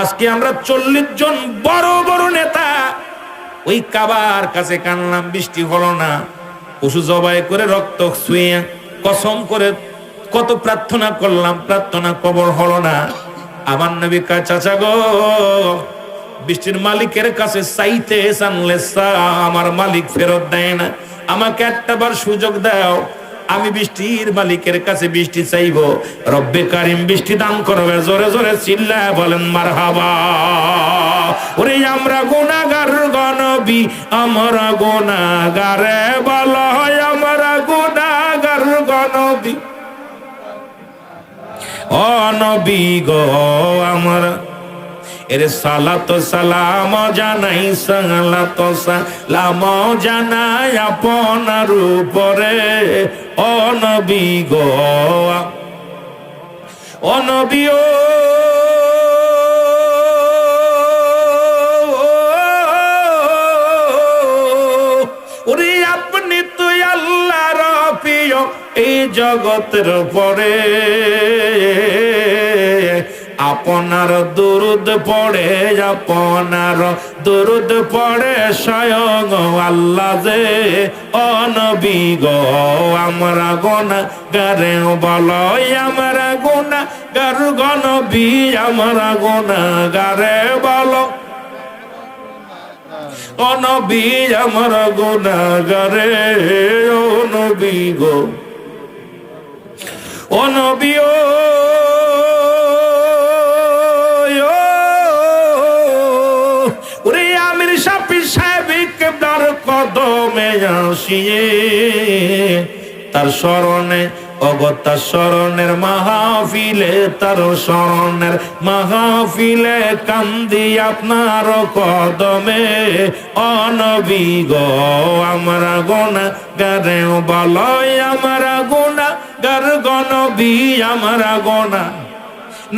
আজকে আমরা 40 জন বড় বড় নেতা ওই কাবার কাছে কানলাম, বৃষ্টি হলো না। পশু জবাই করে রক্ত ছুঁয়ে কসম করে কত প্রার্থনা করলাম, প্রার্থনা কবর হলো না। আমার নবী কয়, চাচা গো, বৃষ্টির মালিকের কাছে চাইতে জানলে আমার মালিক ফেরত দেয় না। আমাকে একটাবার সুযোগ দাও, আমি বৃষ্টির মালিকের কাছে বৃষ্টি চাইবো। রব্বে কারিম বৃষ্টি দান করবে। জোরে জোরে চিল্লায় বলেন মারহাবা। ওরে আমরা গুনাহগার গনবী, আমরা গুনাহগারে বলো, আমরা গুনাহগার গনবী, ও নবী গো আমরা। এরে সালাত সালাম জানাই, সালাত সালাম জানাই আপনার উপরে, ও নবী গো, ও নবী ও। ওরে আপনি তো আল্লাহর প্রিয় এই জগতের পরে আপনার দুরুদ পড়ে, আপনার দুরুদ পড়ে স্বয়ং আল্লাহ যে। ও নবী গো আমরা গুনাহগারে বলো, আমরা গুনাহগার গো নবী, আমরা গুনাহগারে বলো। ও নবী আমরা গুনাহগারে, ও নবী গো, ও নবী ও ওরে আমির শাফি সাহেব কেবলার কদমে আসিয়ে তার স্মরণে অগত্যা স্মরণের মাহফিলে, তার স্মরণের মাহফিলে কান্দি আপনার কদমে। ও নবী গো আমরা গুনাহগারে বলো, আমরা গুনাহগার গো নবী, আমরা গুনাহ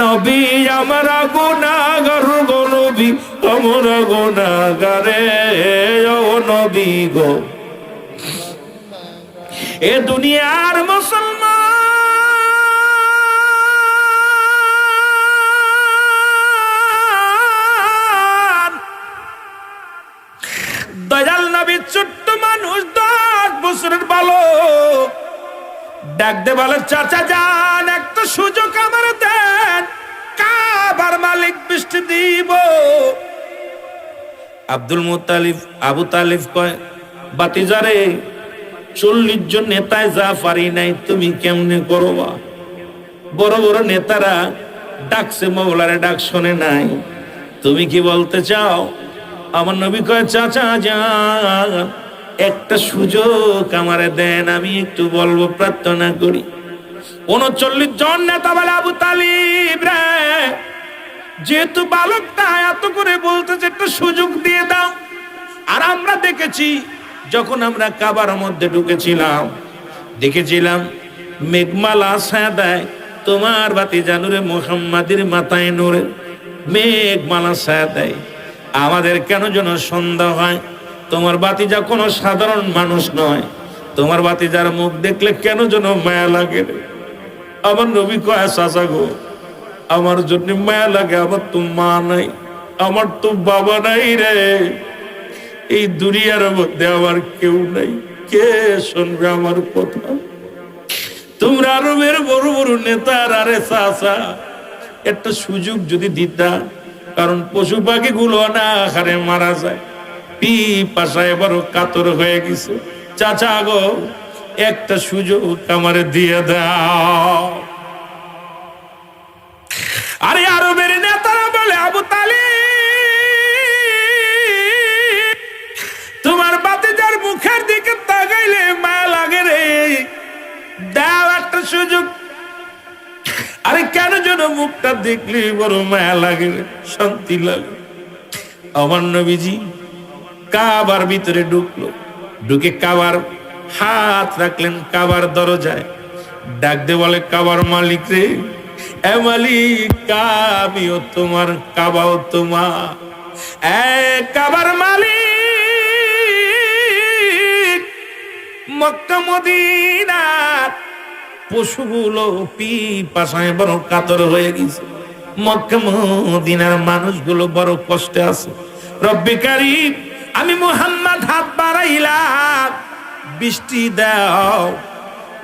নবী, আমরা গুনাহগার গো নবী, আমরা গুনাহগারে। ও নবী গো এ দুনিয়ার মুসলমান দয়াল নবী ছোট্ট মানুষ, 10 বছরের বালক ডাক দে বলে, চাচা যান একটা সুযোগ আমার দেন, কাবার মালিক বৃষ্টি দিব। আব্দুল মুত্তালিব আবু তালিব কয়, বাতিজারে 40 জন নেতায় যা পারি নাই তুমি কেমনে করবা? বড় বড় নেতারা ডাকছে, মওলারে ডাক শোনে নাই, তুমি কি বলতে চাও? আমার নবী কয়, চাচা যান একটা সুযোগ আমারে দেন, আমি একটু বলবো, প্রার্থনা করি। 39 জন নেতা বলে, আবু তালিব রে যেহেতু বালকটা এত করে বলতেছে একটা সুযোগ দিয়ে দাও। আর আমরা দেখেছি যখন আমরা কাবার মধ্যে ঢুকেছিলাম, দেখেছিলাম মেঘমালা ছায়া দেয় তোমার ভাতিজা নূরে মুহাম্মাদের মাথায়, নূরে মেঘমালা ছায়া দেয়। আমাদের কেন যেন সন্দেহ হয় তোমার ভাতিজা কোনো সাধারণ মানুষ নয়, তোমার ভাতিজার মুখ দেখলে কেন যেন মায়া লাগে। আমার নবী কয়, চাচা গো আমার জন্য মায়া লাগে, আমার তো মা নাই, আমার তো বাবা নাই রে, এই দুনিয়ার মধ্যে আমার কেউ নাই, কে শুনবে আমার কথা? তোমরা আরবের বড় বড় নেতার, আরে চাচা একটা সুযোগ যদি দিতা, কারণ পশু পাখি গুলো না হারে মারা যায়, পিপাসায় বড় কাতর হয়ে গেছে, চাচা গো একটা সুযোগ আমারে দিয়ে দাও। আরে আরবের নেতারা বলে, আবু তালিব তোমার ভাতিজার মুখের দিকে তাকাইলে মায়া লাগে রে, দাও একটা সুযোগ। আরে কেন যেন মুখটা দেখলে বড় মায়া লাগে, শান্তি লাগে। আমার নবীজি কাবার ভিতরে ঢুকলো, ঢুকে কাবার হাত রাখলেন কাবার দরজায়, ডাক দে বলে, কাবার মালিক রে, এ মালিক আমিও তোমার, কাবাও তোমার, এ কাবার মালিক। মক্কা মদিনার পশুগুলো পিপাসায় বড় কাতর হয়ে গেছে, মক্কা মদিনার মানুষগুলো বড় কষ্টে আছে। রব্বে কারীম আমি মুহাম্মদ হাত বাড়াইলাম, বৃষ্টি দাও।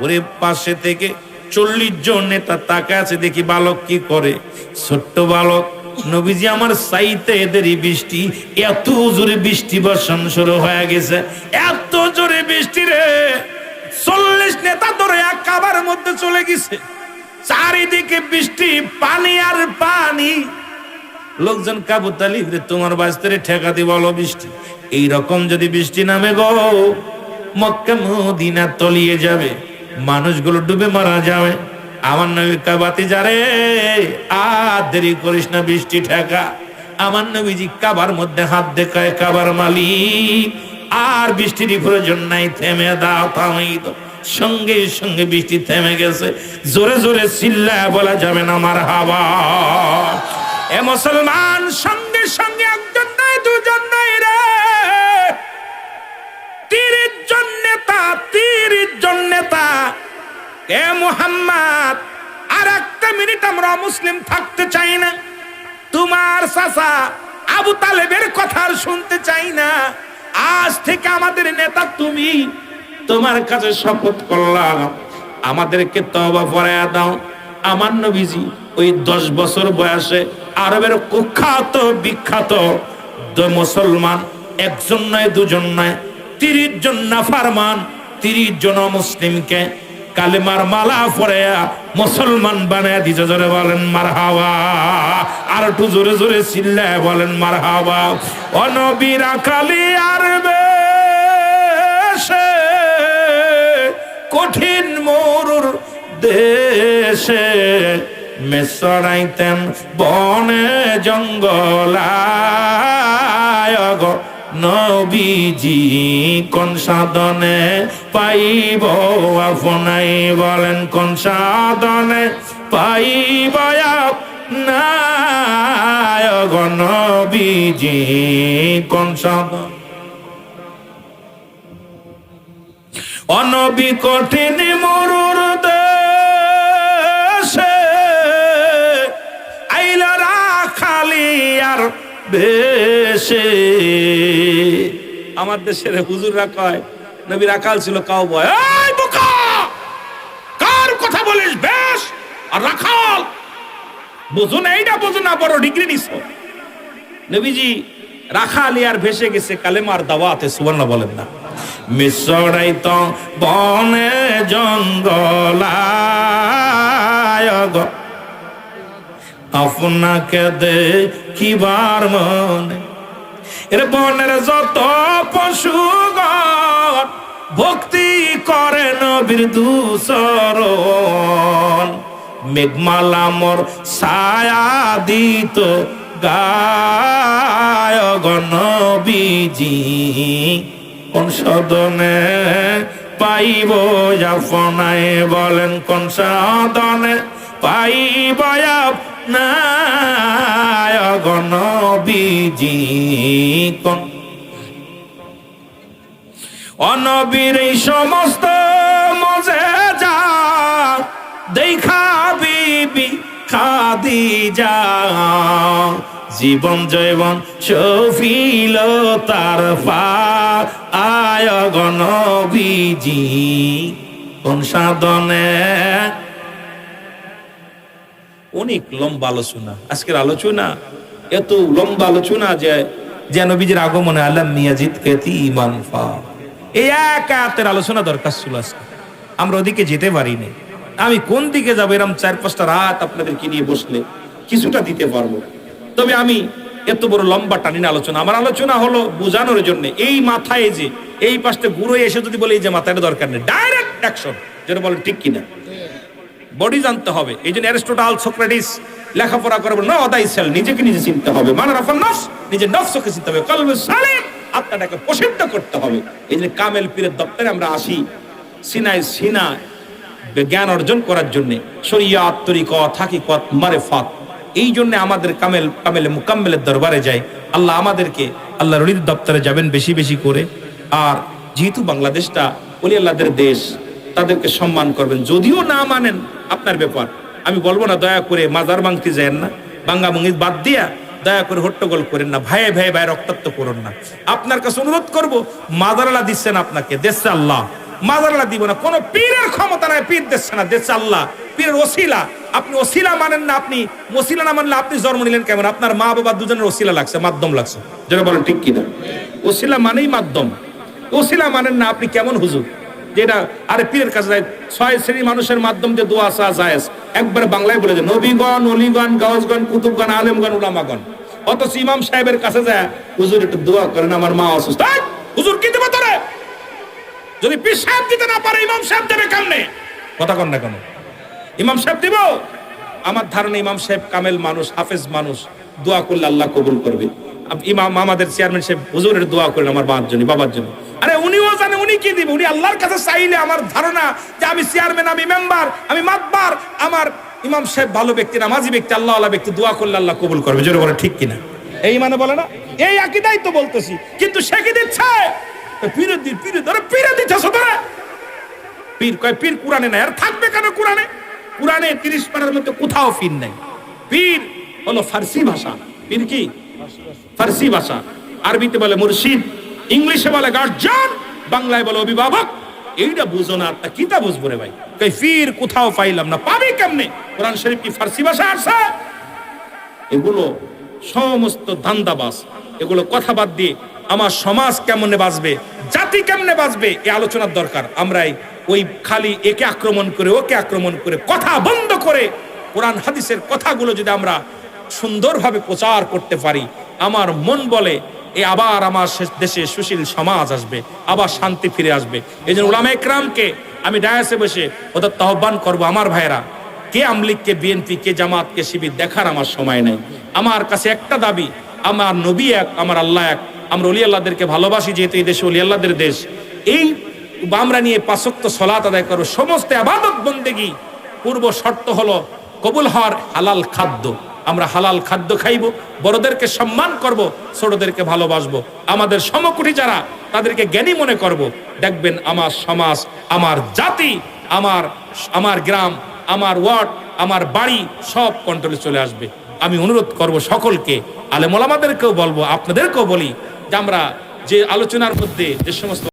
ওরে পাশে থেকে 40 জন নেতা তাকে আছে, দেখি বালক কি করে, ছোট্ট বালক, নবীজি আমার চাইতে এদেরই বৃষ্টি, এত জোরে বৃষ্টি বর্ষণ শুরু হয়ে গেছে, এত জোরে বৃষ্টি রে 40 নেতা ধরে এক কাবার মধ্যে চলে গেছে, চারিদিকে বৃষ্টি, পানি আর পানি। লোকজন আবু তালিব রে তোমার বাস্তারে ঠেকা দি বলো বৃষ্টি, এইরকম যদি বৃষ্টি নামে গো মক্কা মদিনা তলিয়ে যাবে, মানুষগুলো ডুবে মারা যাবে। আমার নবী কাবাতে যারে আর দেরি করিস না, বৃষ্টি ঠেকা। আমার নবীজি কাবার মধ্যে হাত দেখায়, কাবার মালিক আর বৃষ্টির প্রয়োজন নাই, থেমে দাও, থামাই দাও। সঙ্গে সঙ্গে বৃষ্টি থেমে গেছে, জোরে জোরে চিল্লায় বলা যাবে না মারহাবা। এ মুসলমান সঙ্গে সঙ্গে একজন নাই, দুজন নাই রে, 30 জন নেতা, 30 জন নেতা এ মুহাম্মদ, আর একটা মিনিট আমরা মুসলিম থাকতে চাই না। তোমার চাচা আবু তালেবের কথা আর শুনতে চাই না। আজ থেকে আমাদের নেতা তুমি। তোমার কাছে শপথ করলাম, আমাদেরকে তওবা পড়ায়া দাও। আমার নবীজি ওই 10 বছর বয়সে আরবের কুখ্যাত বিখ্যাত মুসলমান, একজন নয় দুজন নয়, 30 জন নাফরমান, 30 জন মুসলিমকে কালেমার মালা পড়ায়া মুসলমান বানায় দিতে। জোরে বলেন মারহাবা। আর একটু জোরে জোরে চিল্লায় বলেন মারহাবা। ও নবী রাখালি আরবে কঠিন মরুর দেশে মেসরাইতেন বনে জঙ্গলায় গো নবীজি কোন সাধনে পাইব আপনাই, বলেন কোন সাধনে পাইব আপনাই গো নবীজি কোন সাধন। অনবী কঠিন মরুর দেশে আইলা রাখালি আর বেশে। আমার দেশের হুজুররা কয় নবী রাখাল ছিল, কাউ বয় এই বোকা কার কথা বলিস বেশ আর রাখাল বুঝো না, এইটা বুঝো না, বড় ডিগ্রি নিছো। নবীজি রাখালি আর ভেসে গেছে কালেমার দাওয়াতে। সুবহানাল্লাহ বলেন না। মিসরাইত বনে জঙ্গলায় গো আপনাকে দেখিবার মনে। এর বনের যত পশুগণ ভক্তি করে নবীর দুসরণ। মেঘমালা মোর ছায়া দিত গায় গো নবীজি কোন সদনে পাইব আপনায়, বলেন কোন সদনে পাইব আপনায় গো নবীজি কোন। অনবীর এই সমস্ত মজেজা দেখা বিবি খাদিজা জীবন জৈবন সফিল তার আয় গো নবীজি কোন সাধনে। অনেক লম্বা আলোচনা আজকের আলোচনা, এত লম্বা আলোচনা যে নবীজির আগমনে আলাম মিয়াজিদ কেতি ইমান ফা, এই এক আয়াতের আলোচনা দরকার ছিল আজকে। আমরা ওদিকে যেতে পারিনি। আমি কোন দিকে যাবো এরকম 4-5টা রাত আপনাদেরকে নিয়ে বসলে কিছুটা দিতে পারবো। তবে আমি এত বড় লম্বা টানিনা আলোচনা, আমার আলোচনা হলো বোঝানোর জন্য। এই মাথায় যে এই পাশটা ঘুরে এসে যদি বলে এই যে মাথাটা দরকার নেই, ডাইরেক্ট অ্যাকশন, যেটা বলেন ঠিক কিনা, বডি জানতে হবে। এই জন্য অ্যারিস্টটল সোক্রেটিস লেখাপড়া করে বলে নো দাই সেল, নিজেকে নিজে চিনতে হবে। মানে রাফাল নফস, নিজের নফসকে চিনতে হবে। কলবে সালিম, আত্মাটাকে প্রসিদ্ধ করতে হবে। এই জন্য কামেল পীরের দপ্তরে আমরা আসি সিনায় সিনা জ্ঞান অর্জন করার জন্য, শরিয়াত তরিকত হাকিকত মারিফাত। এই জন্য আমাদের কামেলে মুকাম্মেলের দরবারে যায়। আল্লাহ আমাদেরকে আল্লাহর ওলির দপ্তরে যাবেন বেশি বেশি করে। আর যেহেতু বাংলাদেশটা ওলি আল্লাহদের দেশ, তাদেরকে সম্মান করবেন। যদিও না মানেন আপনার ব্যাপার, আমি বলবো না দয়া করে মাজার ভাঙতে যায়েন না, ভাঙ্গা ভাঙ্গি বাদ দিয়া দয়া করে হট্টগোল করেন না, ভাইয়ে ভাইয়ে ভাই রক্তাক্ত করুন না। আপনার কাছে অনুরোধ করবো, মাজারালা দিচ্ছেন আপনাকে, দেশে আল্লাহ, মাজারালা দিব না। কোন পীরের ক্ষমতা নাই, পীর দিচ্ছে না, দেশে আল্লাহ। পীরের ওসিলা, আপনি ওসিলা মানেন না, আপনি ওসিলা না মানলে আপনি জন্ম নিলেন কেমন? আপনার মা বাবা দুজনের ওসিলা লাগছে, মাধ্যম লাগছে, যেটা বলেন ঠিক কিনা? ওসিলা মানেই মাধ্যম, ওসিলা মানেন না আপনি কেমন হুজুর? যেটা আরে পীরের কাছে যায় 6 শ্রেণী মানুষের মাধ্যম দিয়ে দোয়া আসা জায়েজ, একবার বাংলায় বলে যে নবীগণ, অলিগণ, গাউসগণ, কুতুবগণ, আলেমগণ, উলামাগণ। অথচ ইমাম সাহেবের কাছে যায় হুজুর একটু দোয়া করেন, আমার মা অসুস্থ। হুজুর কি দেবে তোরে? যদি পীর সাহেব দিতে না পারে ইমাম সাহেব দেবে কেমনে? কথা কন না কেন? ইমাম সাহেব দিব? আমার ধারণা ইমাম সাহেব কামেল মানুষ, হাফেজ মানুষ, দোয়া করলে আল্লাহ কবুল করবে। ইমাম আমাদের চেয়ারম্যান সাহেব হুজুরের দোয়া করেন আমার মার জন্য, বাবার জন্য। আরে উনিও জানে উনি কি দিবে, উনি আল্লাহর কাছে চাইলে আমার ধারণা যে আমি চেয়ারম্যান, আমি মেম্বার, আমি মাতবার, আমার ইমাম সাহেব ভালো ব্যক্তি, নামাজি ব্যক্তি, আল্লাহ ওয়ালা ব্যক্তি, দোয়া করলে আল্লাহ কবুল করবে। জোরে বলে ঠিক কিনা? এই মানে বলে না, এই আকীদাই তো বলতেছি। কিন্তু সে কি দিচ্ছে? পীরে দিচ্ছে, পীর কয় পীর কোরআনে নাই। আর থাকবে কেন কোরআনে? কোরআনে 30 পারার মধ্যে কোথাও পীর নাই। পীর হলো ফার্সি ভাষা। পীর কি? ফার্সি ভাষা। আরবিতে বলে মুর্শিদ, ইংলিশে বলে গার্জিয়ান, বাংলায় বলে অভিভাবক। এইটা বুঝো না, তা কিতা বুঝবো রে ভাই? কই পীর কোথাও পাইলাম না। পাবি কেমনে? কোরআন শরীফ কি ফার্সি ভাষা আছে? এগুলো সমস্ত ধান্দাবাজ। এগুলো কথা বাদ দিয়ে আমার সমাজ কেমনে বাঁচবে, জাতি কেমনে বাঁচবে, এই আলোচনার দরকার। আমরাই ওই খালি একে আক্রমণ করে ওকে আক্রমণ করে কথা বন্ধ করে কোরআন হাদিসের কথাগুলো যদি আমরা সুন্দরভাবে প্রচার করতে পারি, আমার মন বলে এই আবার আমার দেশে সুশীল সমাজ আসবে, আবার শান্তি ফিরে আসবে। এই জন্য উলামা একরামকে আমি ডায়াসে বসে ওদের আহ্বান করবো, আমার ভাইরা, কে আমলিগ, কে বিএনপি, কে জামাত, কে শিবির দেখার আমার সময় নাই। আমার কাছে একটা দাবি, আমার নবী এক, আমার আল্লাহ এক। আমরা ওলি আল্লাহদেরকে ভালোবাসি, যেহেতু এই দেশে ওলি আল্লাহদের দেশ। এই আমরা নিয়ে 5 ওয়াক্ত সালাত আদায় করব। সমস্ত ইবাদত বন্দেগী পূর্ব শর্ত হলো কবুল হওয়ার হালাল খাদ্য। আমরা হালাল খাদ্য খাইব, বড়দেরকে সম্মান করব, ছোটদেরকে ভালোবাসবো। আমাদের সমকুঠি যারা, তাদেরকে জ্ঞানী মনে করব। দেখবেন আমার সমাজ, আমার জাতি, আমার গ্রাম, আমার ওয়ার্ড, আমার বাড়ি সব কন্ট্রোলে চলে আসবে। আমি অনুরোধ করব সকলকে, আলেম ওলামাদেরকেও বলবো, আপনাদেরকেও বলি যে আমরা যে আলোচনার মধ্যে যে সমস্ত